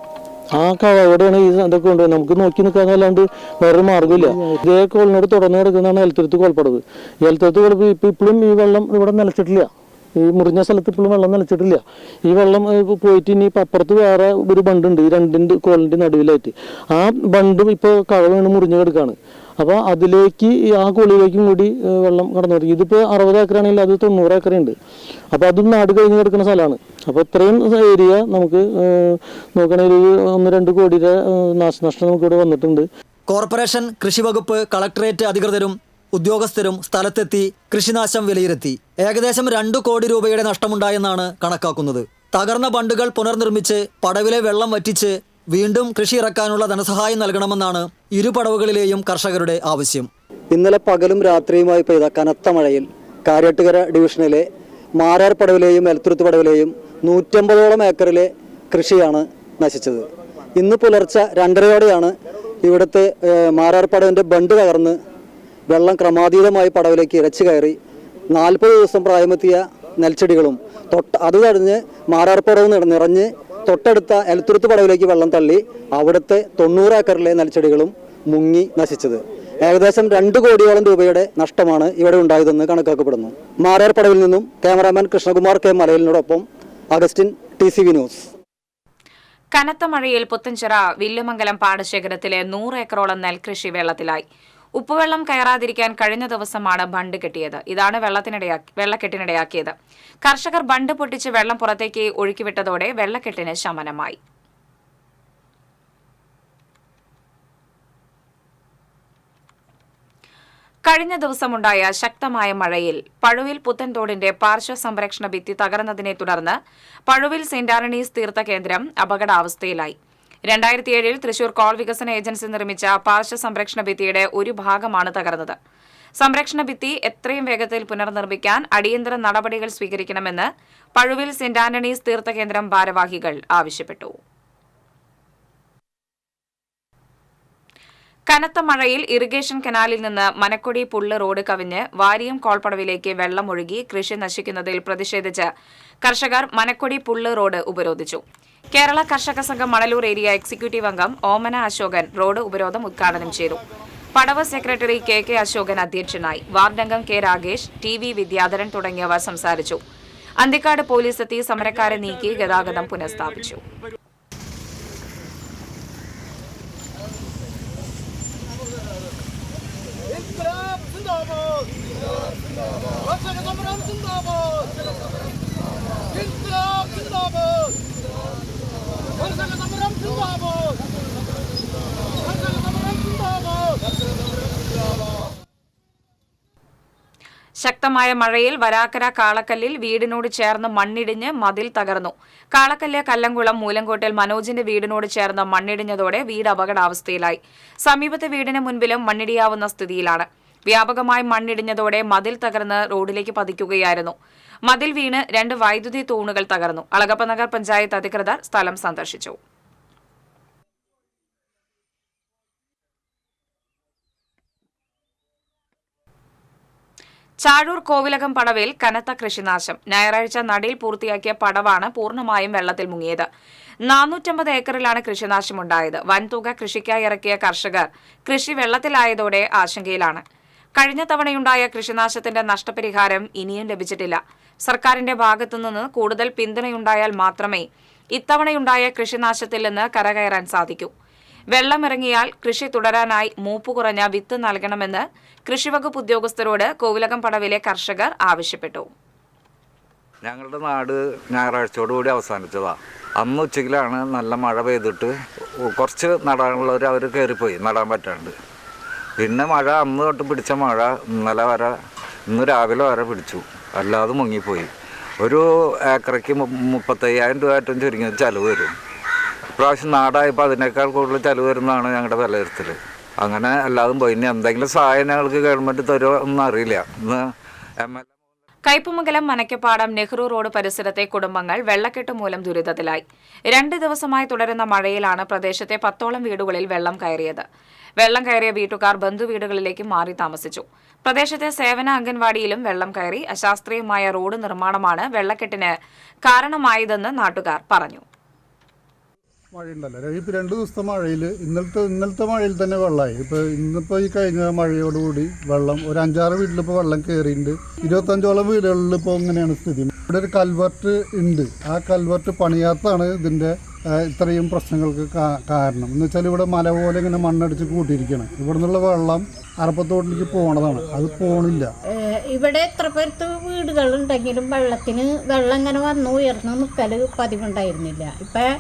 ആ കടയോടെയാണ് ഈ ഇതൊക്കെ കൊണ്ടുപോയി. നമുക്ക് നോക്കി നിൽക്കാന്നല്ലാണ്ട് വേറൊരു മാർഗ്ഗമില്ല. ഇതേ കോളിനോട് തുടർന്ന് കിടക്കുന്നതാണ് എലത്തുരുത്ത് കോൾപ്പടവ്. ഈ എലത്തുരുത്ത് കോൾപ്പ് ഇപ്പോഴും ഈ വെള്ളം ഇവിടെ നിലച്ചിട്ടില്ല. ഈ മുറിഞ്ഞ സ്ഥലത്ത് ഇപ്പോഴും വെള്ളം നിലച്ചിട്ടില്ല. ഈ വെള്ളം പോയിട്ട് ഇനി ഇപ്പം അപ്പുറത്ത് വേറെ ഒരു ബണ്ടുണ്ട്, ഈ രണ്ടിൻ്റെ കോളിൻ്റെ നടുവിലായിട്ട്. ആ ബണ്ടും ഇപ്പോൾ കഴ വീണ് മുറിഞ്ഞ് കിടക്കുകയാണ്. അപ്പോൾ അതിലേക്ക് ആ കുളിയിലേക്കും കൂടി വെള്ളം കടന്നു വരും. ഇതിപ്പോൾ 60 ഏക്കറാണെങ്കിൽ അത് 90 ഏക്കറുണ്ട്. അപ്പോൾ അതും നാട് കഴിഞ്ഞ് കിടക്കുന്ന സ്ഥലമാണ്. അപ്പോൾ ഇത്രയും ഏരിയ നമുക്ക് നോക്കണമെങ്കിൽ 1-2 കോടിയുടെ നാശനഷ്ടം നമുക്കിവിടെ വന്നിട്ടുണ്ട്. കോർപ്പറേഷൻ, കൃഷിവകുപ്പ്, കളക്ടറേറ്റ് അധികൃതരും ഉദ്യോഗസ്ഥരും സ്ഥലത്തെത്തി കൃഷിനാശം വിലയിരുത്തി. ഏകദേശം 2 കോടി രൂപയുടെ നഷ്ടമുണ്ടായെന്നാണ് കണക്കാക്കുന്നത്. തകർന്ന ബണ്ടുകൾ പുനർനിർമ്മിച്ച് പടവിലെ വെള്ളം വറ്റിച്ച് വീണ്ടും കൃഷി ഇറക്കാനുള്ള ധനസഹായം നൽകണമെന്നാണ് ഇരു പടവുകളിലെയും കർഷകരുടെ ആവശ്യം. ഇന്നലെ പകലും രാത്രിയുമായി പെയ്ത കനത്ത മഴയിൽ കാര്യാട്ടുകര ഡിവിഷനിലെ മാരാർ പടവിലെയും എലത്തുരുത്ത് പടവിലെയും 150ഓളം ഏക്കറിലെ കൃഷിയാണ് നശിച്ചത്. ഇന്ന് പുലർച്ചെ 2:30 ഇവിടുത്തെ മാരാർ പടവിൻ്റെ ബണ്ട് തകർന്ന് വെള്ളം ക്രമാതീതമായി പടവിലേക്ക് ഇരച്ചു കയറി 40 ദിവസം പ്രായമെത്തിയ നെൽച്ചെടികളും അത് കഴിഞ്ഞ് മാരാർ പടവ് നിറഞ്ഞ് തൊട്ടടുത്ത എലത്തുരുത്ത് പടവിലേക്ക് വെള്ളം തള്ളി അവിടുത്തെ 90 ഏക്കറിലെ നെൽച്ചെടികളും മുങ്ങി നശിച്ചത്. ഏകദേശം 2 കോടിയോളം രൂപയുടെ നഷ്ടമാണ് ഇവിടെ ഉണ്ടായതെന്ന് കണക്കാക്കപ്പെടുന്നു. മാരാർ പടവിൽ നിന്നും ക്യാമറാമാൻ കൃഷ്ണകുമാർ കെ മലയിലിനോടൊപ്പം അഗസ്റ്റിൻ, TCV ന്യൂസ്. കനത്ത മഴയിൽ പുത്തൻചിറ വില്ലുമംഗലം പാടശേഖരത്തിലെ 100 ഏക്കറോളം നെൽകൃഷി വെള്ളത്തിലായി. ഉപ്പുവെള്ളം കയറാതിരിക്കാൻ കഴിഞ്ഞ ദിവസമാണ് ബണ്ട് കെട്ടിയത്. ഇതാണ് വെള്ളക്കെട്ടിനിടയാക്കിയത്. കർഷകർ ബണ്ട് പൊട്ടിച്ച് വെള്ളം പുറത്തേക്ക് ഒഴുക്കിവിട്ടതോടെ വെള്ളക്കെട്ടിന് ശമനമായി. കഴിഞ്ഞ ദിവസമുണ്ടായ ശക്തമായ മഴയിൽ പഴുവിൽ പുത്തൻതോടിന്റെ പാർശ്വ സംരക്ഷണ ഭിത്തി തകർന്നതിനെ തുടർന്ന് പഴുവിൽ സെന്റ് ആന്റണീസ് തീർത്ഥകേന്ദ്രം അപകടാവസ്ഥയിലായി. 2007 തൃശൂർ കോൾ വികസന ഏജൻസി നിർമ്മിച്ച പാർശ്വ സംരക്ഷണ ഭിത്തിയുടെ ഒരു ഭാഗമാണ് തകർന്നത്. സംരക്ഷണ ഭിത്തി എത്രയും വേഗത്തിൽ പുനർനിർമ്മിക്കാൻ അടിയന്തര നടപടികൾ സ്വീകരിക്കണമെന്ന് പഴുവിൽ സെന്റ് ആന്റണീസ് തീർത്ഥകേന്ദ്രം ഭാരവാഹികൾ ആവശ്യപ്പെട്ടു. കനത്ത മഴയിൽ ഇറിഗേഷൻ കനാലിൽ നിന്ന് മനക്കൊടി പുള്ള് റോഡ് കവിഞ്ഞ് വാരിയം കോൾപ്പടവിലേക്ക് വെള്ളം ഒഴുകി കൃഷി നശിക്കുന്നതിൽ പ്രതിഷേധിച്ച് കർഷകർ മനക്കൊടി പുള്ള് റോഡ് ഉപരോധിച്ചു. കേരള കർഷക സംഘം മണലൂർ ഏരിയ എക്സിക്യൂട്ടീവ് അംഗം ഓമന അശോകൻ റോഡ് ഉപരോധം ഉദ്ഘാടനം ചെയ്തു. പടവ് സെക്രട്ടറി KK അശോകൻ അധ്യക്ഷനായി. വാർഡംഗം K രാഗേഷ്, TV വിദ്യാധരൻ തുടങ്ങിയവർ സംസാരിച്ചു. അന്തിക്കാട് പോലീസ് എത്തി സമരക്കാരെ നീക്കി ഗതാഗതം പുനഃസ്ഥാപിച്ചു. ശക്തമായ മഴയിൽ വരാക്കര കാളക്കല്ലിൽ വീടിനോട് ചേർന്ന് മണ്ണിടിഞ്ഞ് മതിൽ തകർന്നു. കാളക്കല്ല് കല്ലംകുളം മൂലങ്കോട്ടിൽ മനോജിന്റെ വീടിനോട് ചേർന്ന് മണ്ണിടിഞ്ഞതോടെ വീട് അപകടാവസ്ഥയിലായി. സമീപത്തെ വീടിന് മുൻപിലും മണ്ണിടിയാവുന്ന സ്ഥിതിയിലാണ്. വ്യാപകമായി മണ്ണിടിഞ്ഞതോടെ മതിൽ തകർന്ന് റോഡിലേക്ക് പതിക്കുകയായിരുന്നു. മതിൽ വീണ് 2 വൈദ്യുതി തൂണുകൾ തകർന്നു. അളഗപ്പനഗർ പഞ്ചായത്ത് അധികൃതർ സ്ഥലം സന്ദർശിച്ചു. ചാഴൂർ കോവിലകം പടവിൽ കനത്ത കൃഷിനാശം. ഞായറാഴ്ച നടീൽ പൂർത്തിയാക്കിയ പടവാണ് പൂർണ്ണമായും വെള്ളത്തിൽ മുങ്ങിയത്. 450 ഏക്കറിലാണ് കൃഷിനാശമുണ്ടായത്. വൻതുക കൃഷിക്കായി ഇറക്കിയ കർഷകർ കൃഷി വെള്ളത്തിലായതോടെ ആശങ്കയിലാണ്. കഴിഞ്ഞ തവണയുണ്ടായ കൃഷിനാശത്തിന്റെ നഷ്ടപരിഹാരം ഇനിയും ലഭിച്ചിട്ടില്ല. സർക്കാരിന്റെ ഭാഗത്തുനിന്ന് കൂടുതൽ പിന്തുണയുണ്ടായാൽ മാത്രമേ ഇത്തവണയുണ്ടായ കൃഷിനാശത്തിൽ നിന്ന് കരകയറാൻ സാധിക്കൂ. വെള്ളമിറങ്ങിയാൽ കൃഷി തുടരാനായി മൂപ്പ് കുറഞ്ഞ വിത്ത് നൽകണമെന്ന് കൃഷിവകുപ്പ് ഉദ്യോഗസ്ഥരോട് കോവിലകം പടവിലെ കർഷകർ ആവശ്യപ്പെട്ടു. ഞങ്ങളുടെ നാട് ഞായറാഴ്ചയോടുകൂടി അവസാനിച്ചതാ. അന്ന് ഉച്ചയ്ക്കിലാണ് നല്ല മഴ പെയ്തിട്ട് കുറച്ച് നടാനുള്ളവർ അവർ കയറിപ്പോയി, നടാൻ പറ്റാണ്ട്. പിന്നെ മഴ അന്ന് തൊട്ട് പിടിച്ച മഴ ഇന്നലെ വരെ, ഇന്ന് രാവിലെ വരെ പിടിച്ചു, അല്ലാതെ മുങ്ങിപ്പോയി. ഒരു ഏക്കറയ്ക്ക് 35,000 രൂപ ഏറ്റവും ചുരുങ്ങിയത് ചിലവ് വരും. ഇപ്രാവശ്യം നാടായപ്പോൾ അതിനേക്കാൾ കൂടുതൽ ചെലവ് വരുന്നതാണ് ഞങ്ങളുടെ വിലയിരുത്തൽ. അങ്ങനെ അല്ലാതും പോയി. ഇനി എന്തെങ്കിലും സഹായം ഞങ്ങൾക്ക് ഗവൺമെൻറ് തരുമോ ഒന്നും അറിയില്ല. ഇന്ന് MLA കയ്പമംഗലം മനക്കപ്പാടം നെഹ്റു റോഡ് പരിസരത്തെ കുടുംബങ്ങൾ വെള്ളക്കെട്ട് മൂലം ദുരിതത്തിലായി. 2 ദിവസമായി തുടരുന്ന മഴയിലാണ് പ്രദേശത്തെ 10ഓളം വീടുകളിൽ വെള്ളം കയറിയത്. വെള്ളം കയറിയ വീട്ടുകാർ ബന്ധുവീടുകളിലേക്ക് മാറി താമസിച്ചു. പ്രദേശത്തെ സേവന അംഗൻവാടിയിലും വെള്ളം കയറി. അശാസ്ത്രീയമായ റോഡ് നിർമ്മാണമാണ് വെള്ളക്കെട്ടിന് കാരണമായതെന്ന് നാട്ടുകാർ പറഞ്ഞു. മഴയുണ്ടല്ലോ, ഇപ്പോൾ 2 ദിവസത്തെ മഴയിൽ ഇന്നലത്തെ മഴയിൽ തന്നെ വെള്ളമായി. ഇന്നിപ്പോൾ ഈ കഴിഞ്ഞ മഴയോടുകൂടി വെള്ളം ഒരു 5-6 വീട്ടിലിപ്പോൾ വെള്ളം കയറിയിട്ടുണ്ട്. 25ഓളം വീടുകളിൽ ഇപ്പോൾ ഇങ്ങനെയാണ് സ്ഥിതി. ഇവിടെ ഒരു കൽവർട്ട് ഉണ്ട്. ആ കൽവർട്ട് പണിയാത്താണ് ഇതിൻ്റെ ഇത്രയും പ്രശ്നങ്ങൾക്ക് കാരണം. എന്ന് വെച്ചാൽ ഇവിടെ മല പോലെ ഇങ്ങനെ മണ്ണടിച്ച് കൂട്ടിയിരിക്കണം. ഇവിടെ നിന്നുള്ള വെള്ളം അറപ്പത്തോട്ടിലേക്ക് പോണതാണ്, അത് പോണില്ല. ഇവിടെ എത്ര പേർക്ക് വീടുകളുണ്ടെങ്കിലും വെള്ളം ഇങ്ങനെ വന്ന് ഉയർന്നു നിൽക്കൽ പതിവുണ്ടായിരുന്നില്ല. ഇപ്പം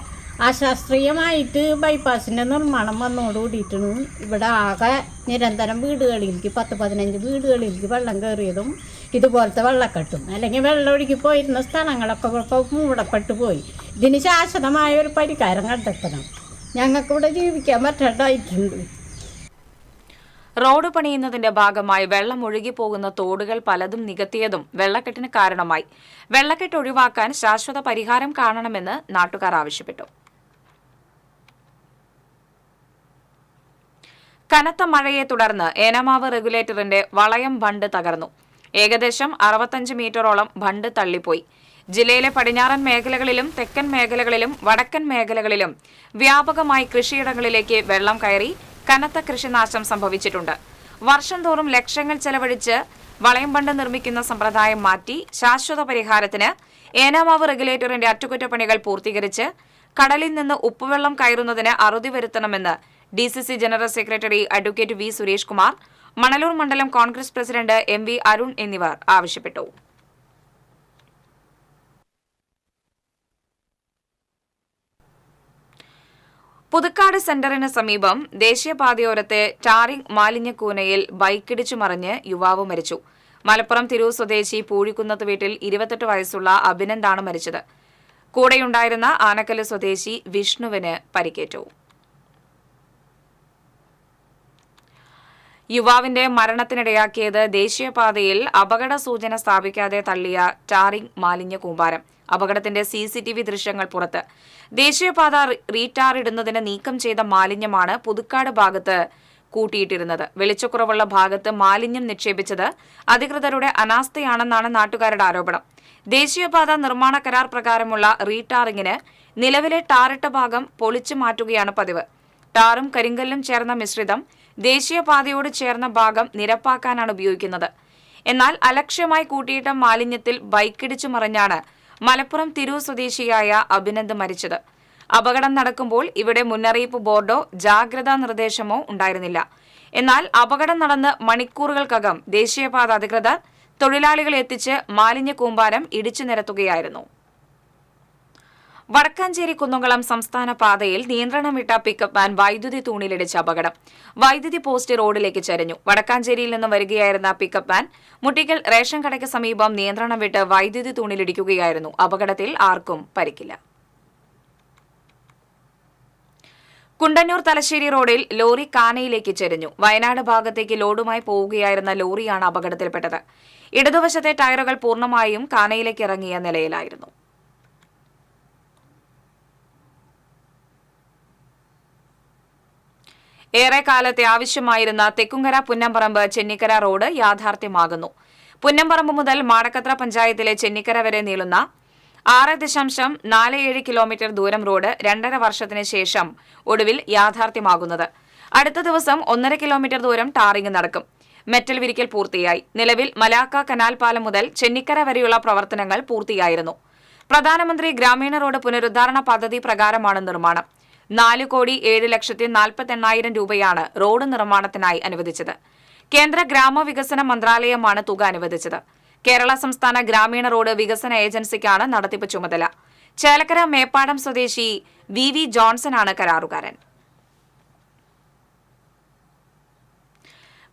അശാസ്ത്രീയമായിട്ട് ബൈപ്പാസിൻ്റെ നിർമ്മാണം വന്നോടുകൂടിയിട്ടാണ് ഇവിടെ ആകെ നിരന്തരം വീടുകളിലേക്ക് 10-15 വീടുകളിലേക്ക് വെള്ളം കയറിയതും ഇതുപോലത്തെ വെള്ളക്കെട്ടും. അല്ലെങ്കിൽ വെള്ളം ഒഴുകി പോയിരുന്ന സ്ഥലങ്ങളൊക്കെ ഇപ്പോൾ മൂടപ്പെട്ടു പോയി. ഇതിന് ശാശ്വതമായ ഒരു പരിഹാരം കണ്ടെത്തണം. ഞങ്ങൾക്കിവിടെ ജീവിക്കാൻ പറ്റാണ്ടായിട്ടുണ്ട്. റോഡ് പണിയുന്നതിന്റെ ഭാഗമായി വെള്ളം ഒഴുകിപ്പോകുന്ന തോടുകൾ പലതും നികത്തിയതും വെള്ളക്കെട്ടിന് കാരണമായി. വെള്ളക്കെട്ട് ഒഴിവാക്കാൻ ശാശ്വത പരിഹാരം കാണണമെന്ന് നാട്ടുകാർ ആവശ്യപ്പെട്ടു. കനത്ത മഴയെ തുടർന്ന് ഏനമാവ് റെഗുലേറ്ററിന്റെ വളയം ബണ്ട് തകർന്നു. ഏകദേശം 65 മീറ്ററോളം ബണ്ട് തള്ളിപ്പോയി. ജില്ലയിലെ പടിഞ്ഞാറൻ മേഖലകളിലും തെക്കൻ മേഖലകളിലും വടക്കൻ മേഖലകളിലും വ്യാപകമായി കൃഷിയിടങ്ങളിലേക്ക് വെള്ളം കയറി കനത്ത കൃഷിനാശം സംഭവിച്ചിട്ടുണ്ട്. വർഷം തോറും ലക്ഷങ്ങൾ ചെലവഴിച്ച് വളയം ബണ്ട് നിർമ്മിക്കുന്ന സമ്പ്രദായം മാറ്റി ശാശ്വത പരിഹാരത്തിന് ഏനാമാവ് റെഗുലേറ്ററിന്റെ അറ്റകുറ്റപ്പണികൾ പൂർത്തീകരിച്ച് കടലിൽ നിന്ന് ഉപ്പുവെള്ളം കയറുന്നതിന് അറുതി വരുത്തണമെന്ന് DCC general secretary advocate V. Suresh Kumar, Manalur മണ്ഡലം കോൺഗ്രസ് പ്രസിഡന്റ് MV അരുൺ എന്നിവർ ആവശ്യപ്പെട്ടു. പുതുക്കാട് സെന്ററിന് സമീപം ദേശീയപാതയോരത്തെ ടാറിംഗ് മാലിന്യക്കൂനയിൽ ബൈക്കിടിച്ചു മറിഞ്ഞ് യുവാവ് മരിച്ചു. മലപ്പുറം തിരൂർ സ്വദേശി പൂഴിക്കുന്നത്ത് വീട്ടിൽ 28 വയസ്സുള്ള അഭിനന്ദാണ് മരിച്ചത്. കൂടെയുണ്ടായിരുന്ന ആനക്കല്ല് സ്വദേശി വിഷ്ണുവിന് പരിക്കേറ്റു. യുവാവിന്റെ മരണത്തിനിടയാക്കിയത് ദേശീയപാതയിൽ അപകട സൂചന സ്ഥാപിക്കാതെ തള്ളിയ ടാറിംഗ് മാലിന്യ കൂമ്പാരം. അപകടത്തിന്റെ CCTV ദൃശ്യങ്ങൾ പുറത്ത്. ദേശീയപാത റീടാർ ഇടുന്നതിന് നീക്കം ചെയ്ത മാലിന്യമാണ് പുതുക്കാട് ഭാഗത്ത് കൂട്ടിയിട്ടിരുന്നത്. വെളിച്ചക്കുറവുള്ള ഭാഗത്ത് മാലിന്യം നിക്ഷേപിച്ചത് അധികൃതരുടെ അനാസ്ഥയാണെന്നാണ് നാട്ടുകാരുടെ ആരോപണം. ദേശീയപാത നിർമ്മാണ കരാർ പ്രകാരമുള്ള റീടാറിംഗിന് നിലവിലെ ടാറിട്ട ഭാഗം പൊളിച്ചു മാറ്റുകയാണ് പതിവ്. ടാറും കരിങ്കല്ലും ചേർന്ന മിശ്രിതം ദേശീയപാതയോട് ചേർന്ന ഭാഗം നിരപ്പാക്കാനാണ് ഉപയോഗിക്കുന്നത്. എന്നാൽ അലക്ഷ്യമായി കൂട്ടിയിട്ട മാലിന്യത്തിൽ ബൈക്കിടിച്ചു മറിഞ്ഞാണ് മലപ്പുറം തിരൂർ സ്വദേശിയായ അഭിനന്ദ് മരിച്ചത്. അപകടം നടക്കുമ്പോൾ ഇവിടെ മുന്നറിയിപ്പ് ബോർഡോ ജാഗ്രതാ നിർദ്ദേശമോ ഉണ്ടായിരുന്നില്ല. എന്നാൽ അപകടം നടന്ന് മണിക്കൂറുകൾക്കകം ദേശീയപാത അധികൃതർ തൊഴിലാളികളെ എത്തിച്ച് മാലിന്യ കൂമ്പാരം ഇടിച്ചു നിരത്തുകയായിരുന്നു. വടക്കാഞ്ചേരി കുന്നംകുളം സംസ്ഥാന പാതയിൽ നിയന്ത്രണം വിട്ട പിക്കപ്പ് വാൻ വൈദ്യുതി തൂണിലിടിച്ച് അപകടം. വൈദ്യുതി പോസ്റ്റ് റോഡിലേക്ക് ചരിഞ്ഞു. വടക്കാഞ്ചേരിയിൽ നിന്ന് വരികയായിരുന്ന പിക്കപ്പ് വാൻ മുട്ടിക്കൽ റേഷൻ കടയ്ക്ക് സമീപം നിയന്ത്രണം വിട്ട് വൈദ്യുതി തൂണിലിടിക്കുകയായിരുന്നു. അപകടത്തിൽ ആർക്കും പരിക്കില്ല. കുണ്ടന്നൂർ തലശ്ശേരി റോഡിൽ ലോറി കാനയിലേക്ക് ചെരിഞ്ഞു. വയനാട് ഭാഗത്തേക്ക് ലോഡുമായി പോവുകയായിരുന്ന ലോറിയാണ് അപകടത്തിൽപ്പെട്ടത്. ഇടതുവശത്തെ ടയറുകൾ പൂർണ്ണമായും കാനയിലേക്ക് ഇറങ്ങിയ നിലയിലായിരുന്നു. ഏറെക്കാലത്തെ ആവശ്യമായിരുന്ന തെക്കുംകര പുന്നമ്പറമ്പ് ചെന്നിക്കര റോഡ് യാഥാർത്ഥ്യമാകുന്നു. പുന്നമ്പറമ്പ് മുതൽ മാടക്കത്ര പഞ്ചായത്തിലെ ചെന്നിക്കര വരെ നീളുന്ന 6.47 കിലോമീറ്റർ ദൂരം റോഡ് 2.5 വർഷത്തിന് ശേഷം ഒടുവിൽ യാഥാർത്ഥ്യമാകുന്നത്. അടുത്ത ദിവസം 1.5 കിലോമീറ്റർ ദൂരം ടാറിംഗ് നടക്കും. മെറ്റൽ വിരിക്കൽ പൂർത്തിയായി. നിലവിൽ മലാക്ക കനാൽ പാലം മുതൽ ചെന്നിക്കര വരെയുള്ള പ്രവർത്തനങ്ങൾ പൂർത്തിയായിരുന്നു. പ്രധാനമന്ത്രി ഗ്രാമീണ റോഡ് പുനരുദ്ധാരണ പദ്ധതി പ്രകാരമാണ് നിർമ്മാണം. 4,07,48,000 രൂപയാണ് റോഡ് നിർമ്മാണത്തിനായി അനുവദിച്ചത്. കേന്ദ്ര ഗ്രാമവികസന മന്ത്രാലയമാണ് തുക അനുവദിച്ചത്. കേരള സംസ്ഥാന ഗ്രാമീണ റോഡ് വികസന ഏജൻസിക്കാണ് നടത്തിപ്പ് ചുമതല. ചേലക്കര മേപ്പാടം സ്വദേശി VV ജോൺസനാണ് കരാറുകാരൻ.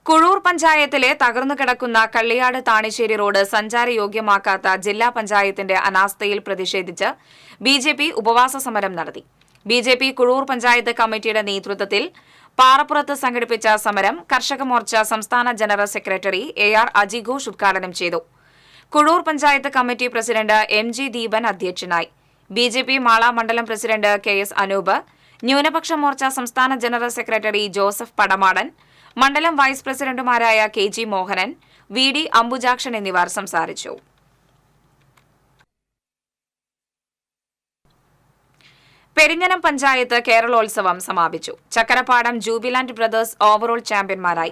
കുഴൂർ പഞ്ചായത്തിലെ തകർന്നുകിടക്കുന്ന കള്ളിയാട് താണിശ്ശേരി റോഡ് സഞ്ചാരയോഗ്യമാക്കാത്ത ജില്ലാ പഞ്ചായത്തിന്റെ അനാസ്ഥയിൽ പ്രതിഷേധിച്ച് BJP ഉപവാസ സമരം നടത്തി. BJP കുഴൂർ പഞ്ചായത്ത് കമ്മിറ്റിയുടെ നേതൃത്വത്തിൽ പാറപ്പുറത്ത് സംഘടിപ്പിച്ച സമരം കർഷക മോർച്ച സംസ്ഥാന ജനറൽ സെക്രട്ടറി AR അജിഘോഷ് ഉദ്ഘാടനം ചെയ്തു. Kuzhur panchayat committee president MG Deepan അധ്യക്ഷനായി. BJP മാള മണ്ഡലം പ്രസിഡന്റ് KS അനൂപ്, ന്യൂനപക്ഷ മോർച്ച സംസ്ഥാന ജനറൽ സെക്രട്ടറി ജോസഫ് പടമാടൻ, മണ്ഡലം വൈസ് പ്രസിഡന്റുമാരായ KG മോഹനൻ, VD അംബുജാക്ഷൻ എന്നിവർ സംസാരിച്ചു. പെരിഞ്ഞനം പഞ്ചായത്ത് കേരളോത്സവം സമാപിച്ചു. ചക്കരപ്പാടം ജൂബിലാൻഡ് ബ്രദേഴ്സ് ഓവറോൾ ചാമ്പ്യന്മാരായി.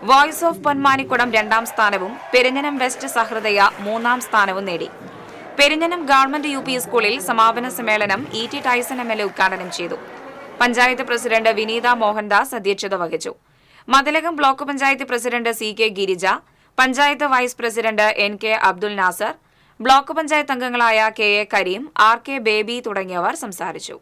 വോയ്സ് ഓഫ് പൊന്മാനിക്കുടം 2ാം സ്ഥാനവും പെരിഞ്ഞനം വെസ്റ്റ് സഹൃദയ 3ാം സ്ഥാനവും നേടി. പെരിഞ്ഞനം ഗവൺമെന്റ് UP സ്കൂളിൽ സമാപന സമ്മേളനം ET ടൈസൺ MLA ഉദ്ഘാടനം ചെയ്തു. പഞ്ചായത്ത് പ്രസിഡന്റ് വിനീത മോഹൻദാസ് അധ്യക്ഷത വഹിച്ചു. Mathilakam block panchayat president CK Girija, panchayat vice president NK Abdul Nasar, block panchayat അംഗങ്ങളായ KA കരീം, RK ബേബി തുടങ്ങിയവർ സംസാരിച്ചു.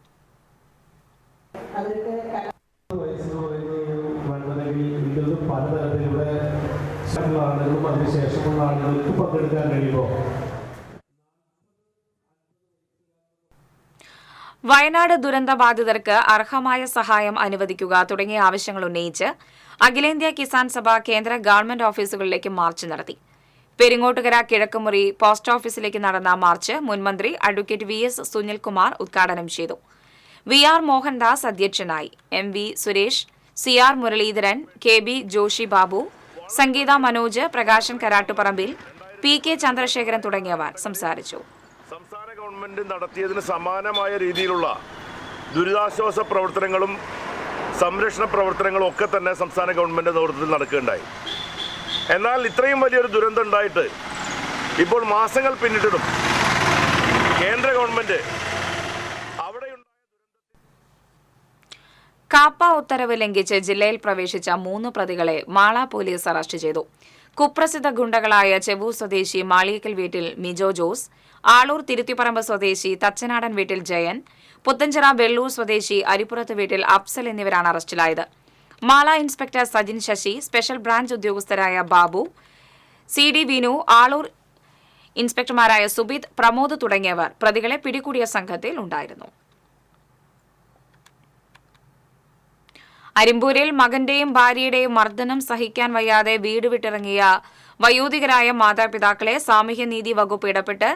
വയനാട് ദുരന്തബാധിതർക്ക് അർഹമായ സഹായം അനുവദിക്കുക തുടങ്ങിയ ആവശ്യങ്ങൾ ഉന്നയിച്ച് അഖിലേന്ത്യാ കിസാൻ സഭ കേന്ദ്ര ഗവൺമെന്റ് ഓഫീസുകളിലേക്ക് മാർച്ച് നടത്തി. പെരിങ്ങോട്ടുകര കിഴക്കുമുറി പോസ്റ്റ് ഓഫീസിലേക്ക് നടന്ന മാർച്ച് മുൻമന്ത്രി അഡ്വക്കേറ്റ് VS സുനിൽകുമാർ ഉദ്ഘാടനം ചെയ്തു. VR മോഹൻദാസ് അധ്യക്ഷനായി. MV Suresh, CR Muraleedharan, KB Joshi Babu, സംഗീത മനോജ്, പ്രകാശൻ കരാട്ടുപറമ്പിൽ, PK ചന്ദ്രശേഖരൻ തുടങ്ങിയവർ സംസാരിച്ചു. സംസ്ഥാന ഗവൺമെന്റ് നടത്തിയതിന് സമാനമായ രീതിയിലുള്ള ദുരിതാശ്വാസ പ്രവർത്തനങ്ങളും സംരക്ഷണ പ്രവർത്തനങ്ങളും ഒക്കെ തന്നെ സംസ്ഥാന ഗവൺമെന്റ് നേതൃത്വത്തിൽ നടക്കുകയുണ്ടായി. എന്നാൽ ഇത്രയും വലിയൊരു ദുരന്തം ഉണ്ടായിട്ട് ഇപ്പോൾ മാസങ്ങൾ പിന്നിട്ടിട്ടും കേന്ദ്ര ഗവൺമെന്റ് കാപ്പ ഉത്തരവ് ലംഘിച്ച് ജില്ലയിൽ പ്രവേശിച്ച 3 പ്രതികളെ മാള പോലീസ് അറസ്റ്റ് ചെയ്തു. കുപ്രസിദ്ധ ഗുണ്ടകളായ ചെവൂർ സ്വദേശി മാളിയക്കൽ വീട്ടിൽ മിജോ ജോസ്, ആളൂർ തിരുത്തിപ്പറമ്പ് സ്വദേശി തച്ചനാടൻ വീട്ടിൽ ജയൻ, പുത്തഞ്ചിറ വെള്ളൂർ സ്വദേശി അരിപ്പുറത്ത് വീട്ടിൽ അഫ്സൽ എന്നിവരാണ് അറസ്റ്റിലായത്. Mala inspector Sajin Sasi, special branch ഉദ്യോഗസ്ഥരായ ബാബു, CD വിനു, ആളൂർ ഇൻസ്പെക്ടർമാരായ സുബിത്, പ്രമോദ് തുടങ്ങിയവർ പ്രതികളെ പിടികൂടിയ സംഘത്തിൽ ഉണ്ടായിരുന്നു. അരിമ്പൂരിൽ മകന്റെയും ഭാര്യയുടെയും മർദ്ദനം സഹിക്കാൻ വയ്യാതെ വീട് വിട്ടിറങ്ങിയ വയോധികരായ മാതാപിതാക്കളെ സാമൂഹ്യനീതി വകുപ്പ് ഇടപെട്ട്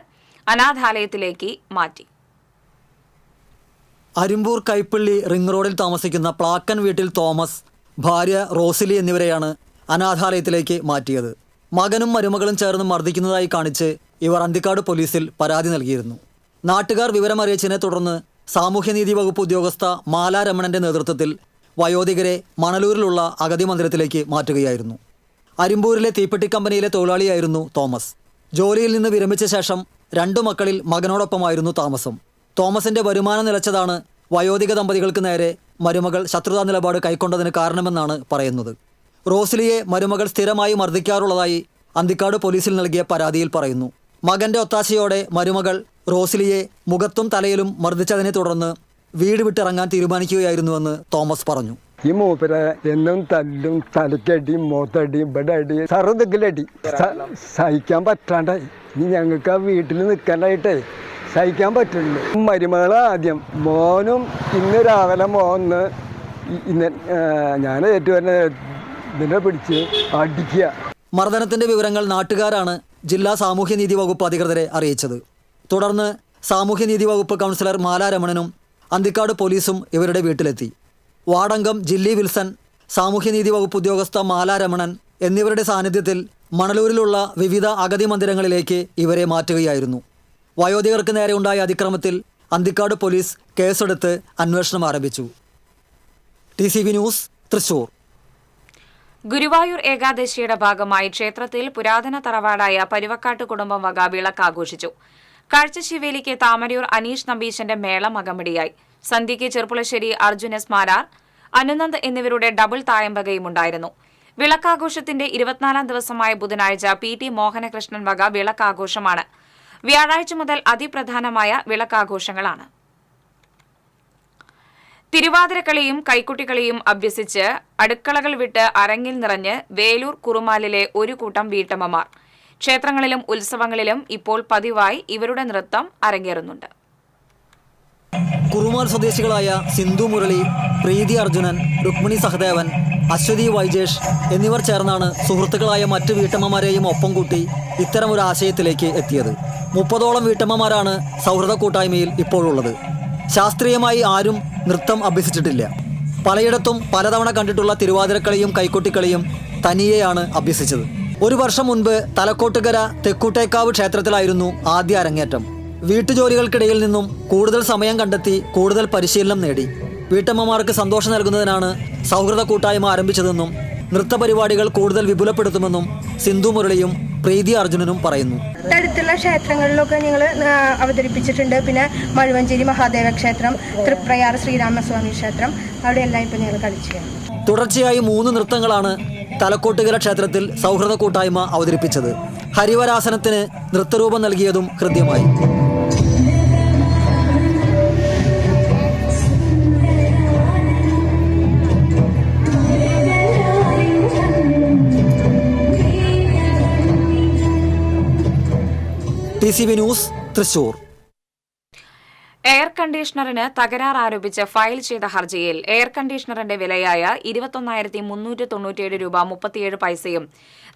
അനാഥാലയത്തിലേക്ക് മാറ്റി. അരിമ്പൂർ കൈപ്പള്ളി റിംഗ് റോഡിൽ താമസിക്കുന്ന പ്ലാക്കൻ വീട്ടിൽ തോമസ്, ഭാര്യ റോസിലി എന്നിവരെയാണ് അനാഥാലയത്തിലേക്ക് മാറ്റിയത്. മകനും മരുമകളും ചേർന്ന് മർദ്ദിക്കുന്നതായി കാണിച്ച് ഇവർ അന്തിക്കാട് പോലീസിൽ പരാതി നൽകിയിരുന്നു. നാട്ടുകാർ വിവരമറിയിച്ചതിനെ തുടർന്ന് സാമൂഹ്യനീതി വകുപ്പ് ഉദ്യോഗസ്ഥ മാല രമണന്റെ നേതൃത്വത്തിൽ വയോധികരെ മണലൂരിലുള്ള അഗതി മന്ദിരത്തിലേക്ക് മാറ്റുകയായിരുന്നു. അരിമ്പൂരിലെ തീപ്പെട്ടി കമ്പനിയിലെ തൊഴിലാളിയായിരുന്നു തോമസ്. ജോലിയിൽ നിന്ന് വിരമിച്ച ശേഷം 2 മക്കളിൽ മകനോടൊപ്പമായിരുന്നു താമസം. തോമസിന്റെ വരുമാനം നിലച്ചതാണ് വയോധിക ദമ്പതികൾക്ക് നേരെ മരുമകൾ ശത്രുതാ നിലപാട് കൈക്കൊണ്ടതിന് കാരണമെന്നാണ് പറയുന്നത്. റോസിലിയെ മരുമകൾ സ്ഥിരമായി മർദ്ദിക്കാറുള്ളതായി അന്തിക്കാട് പോലീസിൽ നൽകിയ പരാതിയിൽ പറയുന്നു. മകന്റെ ഒത്താശയോടെ മരുമകൾ റോസിലിയെ മുഖത്തും തലയിലും മർദ്ദിച്ചതിനെ തുടർന്ന് വീട് വിട്ടിറങ്ങാൻ തീരുമാനിക്കുകയായിരുന്നുവെന്ന് തോമസ് പറഞ്ഞു. ഈ മൂപ്പരെ എന്നും തല്ലും, തലക്കടി, മോത്തടി, ഇവിടെ അടി, സർവ്വതക്കിലടി സഹിക്കാൻ പറ്റാണ്ടായി. ഇനി ഞങ്ങൾക്ക് ആ വീട്ടിൽ നിൽക്കാനായിട്ടേ സഹിക്കാൻ പറ്റുള്ളൂ. മരുമകളെ ആദ്യം, മോനും ഇന്ന് രാവിലെ മോന്ന് ഞാൻ ഏറ്റുവരുന്ന ഇതിനെ പിടിച്ച് അടിക്കുക. മർദ്ദനത്തിന്റെ വിവരങ്ങൾ നാട്ടുകാരാണ് ജില്ലാ സാമൂഹ്യനീതി വകുപ്പ് അധികൃതരെ അറിയിച്ചത്. തുടർന്ന് സാമൂഹ്യനീതി വകുപ്പ് കൗൺസിലർ മാല രമണനും അന്തിക്കാട് പോലീസും ഇവരുടെ വീട്ടിലെത്തി. വാർഡംഗം ജില്ലി വിൽസൺ, സാമൂഹ്യനീതി വകുപ്പ് ഉദ്യോഗസ്ഥ മാല രമണൻ എന്നിവരുടെ സാന്നിധ്യത്തിൽ മണലൂരിലുള്ള വിവിധ അഗതി മന്ദിരങ്ങളിലേക്ക് ഇവരെ മാറ്റുകയായിരുന്നു. വയോധികർക്ക് നേരെ ഉണ്ടായ അതിക്രമത്തിൽ അന്തിക്കാട് പോലീസ് കേസെടുത്ത് അന്വേഷണം ആരംഭിച്ചു. TCV news, Thrissur. ഗുരുവായൂർ ഏകാദശിയുടെ ഭാഗമായി ക്ഷേത്രത്തിൽ പുരാതന തറവാടായ പരുവക്കാട്ട് കുടുംബം വക വിളക്ക് ആഘോഷിച്ചു. കാഴ്ചശിവേലിക്ക് താമരയൂർ അനീഷ് നമ്പീശന്റെ മേളം അകമ്പടിയായി. സന്ധ്യയ്ക്ക് ചെറുപ്പുളശ്ശേരി അർജുൻ എസ് മാരാർ, അനുനന്ദ് എന്നിവരുടെ ഡബിൾ തായമ്പകയും ഉണ്ടായിരുന്നു. വിളക്കാഘോഷത്തിന്റെ 24ാം ദിവസമായ ബുധനാഴ്ച PT മോഹനകൃഷ്ണൻ വക വിളക്കാഘോഷമാണ്. വ്യാഴാഴ്ച മുതൽ അതിപ്രധാനമായ വിളക്കാഘോഷങ്ങളാണ്. തിരുവാതിരക്കളിയും കൈക്കുട്ടിക്കളിയും അഭ്യസിച്ച് അടുക്കളകൾ വിട്ട് അരങ്ങിൽ നിറഞ്ഞ് വേലൂർ കുറുമാലിലെ ഒരു കൂട്ടം വീട്ടമ്മമാർ. ക്ഷേത്രങ്ങളിലും ഉത്സവങ്ങളിലും ഇപ്പോൾ പതിവായി ഇവരുടെ നൃത്തം അരങ്ങേറുന്നുണ്ട്. കുറുമാൽ സ്വദേശികളായ സിന്ധു മുരളി, പ്രീതി അർജുനൻ, രുക്മിണി സഹദേവൻ, അശ്വതി വൈജേഷ് എന്നിവർ ചേർന്നാണ് സുഹൃത്തുക്കളായ മറ്റു വീട്ടമ്മമാരെയും ഒപ്പം കൂട്ടി ഇത്തരമൊരു ആശയത്തിലേക്ക് എത്തിയത്. 30ഓളം വീട്ടമ്മമാരാണ് സൗഹൃദ കൂട്ടായ്മയിൽ ഇപ്പോഴുള്ളത്. ശാസ്ത്രീയമായി ആരും നൃത്തം അഭ്യസിച്ചിട്ടില്ല. പലയിടത്തും പലതവണ കണ്ടിട്ടുള്ള തിരുവാതിരക്കളിയും കൈക്കൊട്ടിക്കളിയും തനിയെയാണ് അഭ്യസിച്ചത്. 1 വർഷം മുൻപ് തലക്കോട്ടുകര തെക്കൂട്ടേക്കാവ് ക്ഷേത്രത്തിലായിരുന്നു ആദ്യ അരങ്ങേറ്റം. വീട്ടുജോലികൾക്കിടയിൽ നിന്നും കൂടുതൽ സമയം കണ്ടെത്തി കൂടുതൽ പരിശീലനം നേടി. വീട്ടമ്മമാർക്ക് സന്തോഷം നൽകുന്നതിനാണ് സൗഹൃദ കൂട്ടായ്മ ആരംഭിച്ചതെന്നും നൃത്തപരിപാടികൾ കൂടുതൽ വിപുലപ്പെടുത്തുമെന്നും സിന്ധു മുരളിയും പ്രീതി അർജുനനും പറയുന്നു. അടുത്തുള്ള ക്ഷേത്രങ്ങളിലൊക്കെ ഞങ്ങൾ അവതരിപ്പിച്ചിട്ടുണ്ട്. പിന്നെ മഴുവഞ്ചേരി മഹാദേവ ക്ഷേത്രം, തൃപ്രയാർ ശ്രീരാമസ്വാമി ക്ഷേത്രം, അവിടെയെല്ലാം ഇപ്പം ഞങ്ങൾ കളിച്ചു. തുടർച്ചയായി 3 നൃത്തങ്ങളാണ് തലക്കോട്ടുകര ക്ഷേത്രത്തിൽ സൗഹൃദ കൂട്ടായ്മ അവതരിപ്പിച്ചത്. ഹരിവരാസനത്തിന് നൃത്തരൂപം നൽകിയതും ഹൃദ്യമായി. TCV news, Thrissur. എയർ കണ്ടീഷണറിന് തകരാർ ആരോപിച്ച് ഫയൽ ചെയ്ത ഹർജിയിൽ എയർ കണ്ടീഷണറിന്റെ വിലയായ 21,397 രൂപ 37 പൈസയും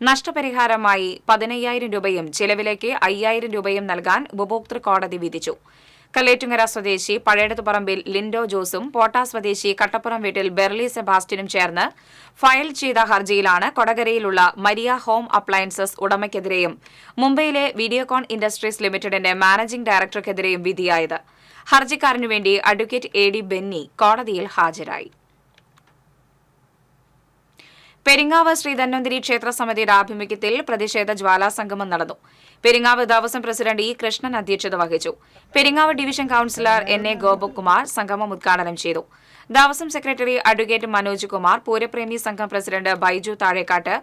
നഷ്ടപരിഹാരമായി 15,000 രൂപയും ചിലവിലേക്ക് 5,000 രൂപയും നൽകാൻ ഉപഭോക്തൃ കോടതി വിധിച്ചു. കല്ലേറ്റുങ്ങര സ്വദേശി പഴയടത്തുപറമ്പിൽ ലിൻഡോ ജോസും പോട്ട സ്വദേശി കട്ടപ്പുറം വീട്ടിൽ ബെർലി സെബാസ്റ്റ്യനും ചേർന്ന് ഫയൽ ചെയ്ത ഹർജിയിലാണ് കൊടകരയിലുള്ള മരിയ ഹോം അപ്ലയൻസസ് ഉടമയ്ക്കെതിരെയും മുംബൈയിലെ വീഡിയോകോൺ ഇൻഡസ്ട്രീസ് ലിമിറ്റഡിന്റെ മാനേജിംഗ് ഡയറക്ടർക്കെതിരെയും വിധിയായത്. ഹർജിക്കാരനുവേണ്ടി അഡ്വക്കേറ്റ് AD ബെന്നി കോടതിയിൽ ഹാജരായി. പെരിങ്ങാവ് ശ്രീ ധന്വന്തരി ക്ഷേത്ര സമിതിയുടെ ആഭിമുഖ്യത്തിൽ പ്രതിഷേധ ജ്വാലാസംഗമം നടന്നു. Peringavu Devaswom president E. കൃഷ്ണൻ അധ്യക്ഷത വഹിച്ചു. Peringavu division councillor NA Gopakumar സംഗമം ഉദ്ഘാടനം ചെയ്തു. ദേവസ്വം സെക്രട്ടറി അഡ്വക്കേറ്റ് മനോജ് കുമാർ, പൂരപ്രേമി സംഘം പ്രസിഡന്റ് ബൈജു താഴേക്കാട്ട്,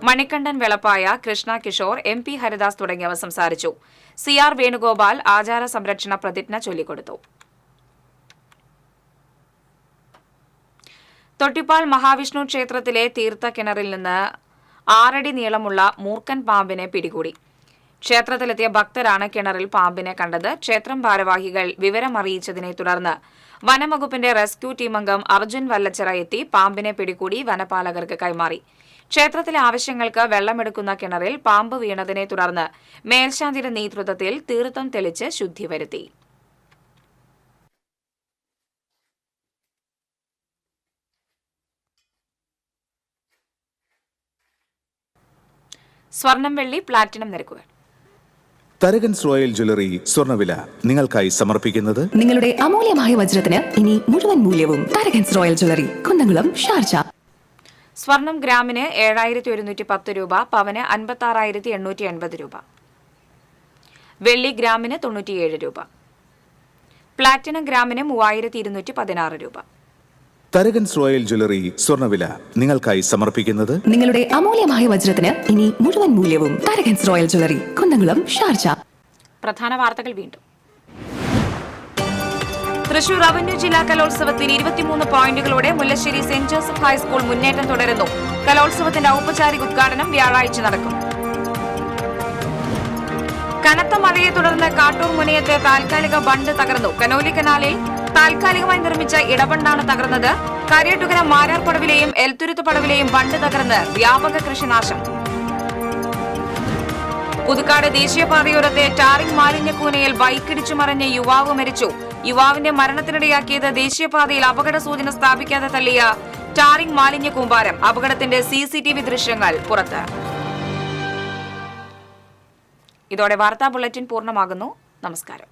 മണികണ്ഠൻ വെളപ്പായ, കൃഷ്ണ കിഷോർ, MP ഹരിദാസ് തുടങ്ങിയവർ സംസാരിച്ചു. CR വേണുഗോപാൽ ആചാര സംരക്ഷണ പ്രതിജ്ഞ ചൊല്ലിക്കൊടുത്തു. തൊട്ടിപ്പാൽ മഹാവിഷ്ണു ക്ഷേത്രത്തിലെ തീർത്ഥക്കിണറിൽ നിന്ന് 6 അടി നീളമുള്ള മൂർഖൻ പാമ്പിനെ പിടികൂടി. ക്ഷേത്രത്തിലെത്തിയ ഭക്തരാണ് കിണറിൽ പാമ്പിനെ കണ്ടത്. ക്ഷേത്രം ഭാരവാഹികൾ വിവരമറിയിച്ചതിനെ തുടർന്ന് വനംവകുപ്പിന്റെ റെസ്ക്യൂ ടീമംഗം അർജുൻ വല്ലച്ചിറ എത്തി പാമ്പിനെ പിടികൂടി വനപാലകർക്ക് കൈമാറി. ക്ഷേത്രത്തിലെ ആവശ്യങ്ങൾക്ക് വെള്ളമെടുക്കുന്ന കിണറിൽ പാമ്പ് വീണതിനെ തുടർന്ന് മേൽശാന്തിയുടെ നേതൃത്വത്തിൽ തീർത്ഥം തെളിച്ച് ശുദ്ധി വരുത്തി. സ്വർണം, വെള്ളി, പ്ലാറ്റിനം നിരക്കുകൾ. തരകൻസ് റോയൽ ജ്വല്ലറി സ്വർണ്ണവില നിങ്ങൾക്കായി സമർപ്പിക്കുന്നത് നിങ്ങളുടെ അമൂല്യമായ വജ്രത്തിന് ഇനി മുഴുവൻ മൂല്യവും Tharakans royal jewellery, Kunnamkulam, Sharjah. സ്വർണം ഗ്രാമിന് 7,110 രൂപ, പവന് 56,880 രൂപ. വെള്ളി ഗ്രാമിന് 97 രൂപ. പ്ലാറ്റിനം ഗ്രാമിന് 3,216 രൂപ. തരകൻസ് റോയൽ ജ്വല്ലറി സ്വർണ്ണവില നിങ്ങൾക്കായി സമർപ്പിക്കുന്നത് നിങ്ങളുടെ അമൂല്യമായ വജ്രത്തിന് ഇനി മുഴുവൻ മൂല്യവും Tharakans royal jewellery, Kunnamkulam, Sharjah. പ്രധാന വാർത്തകൾ വീണ്ടും. തൃശൂർ റവന്യൂ ജില്ലാ കലോത്സവത്തിൽ 23 പോയിന്റുകളോടെ മുല്ലശ്ശേരി സെന്റ് ജോസഫ് ഹൈസ്കൂൾ മുന്നേറ്റം തുടരുന്നു. കലോത്സവത്തിന്റെ ഔപചാരിക ഉദ്ഘാടനം വ്യാഴാഴ്ച നടക്കും. കനത്ത മഴയെ തുടർന്ന് കാട്ടൂർ മുനയത്തെ താൽക്കാലിക ബണ്ട് തകർന്നു. കനോലി കനാലിൽ താൽക്കാലികമായി നിർമ്മിച്ച ഇടബണ്ടാണ് തകർന്നത്. കാര്യട്ടുകര മാരാർ പടവിലെയും എൽത്തുരുത്ത് പടവിലെയും ബണ്ട് തകർന്ന് വ്യാപക കൃഷിനാശം. പുതുക്കാട് ദേശീയപാതയോരത്തെ ടാറിംഗ് മാലിന്യക്കൂനയിൽ ബൈക്കിടിച്ചു മറിഞ്ഞ യുവാവ് മരിച്ചു. യുവാവിന്റെ മരണത്തിനിടയാക്കിയത് ദേശീയപാതയിൽ അപകട സൂചന സ്ഥാപിക്കാതെ തള്ളിയ ടാറിംഗ് മാലിന്യ കൂമ്പാരം. അപകടത്തിന്റെ CCTV ദൃശ്യങ്ങൾ പുറത്ത്. ഇതോടെ വാർത്താ ബുള്ളറ്റിൻ പൂർണ്ണമാകുന്നു. നമസ്കാരം.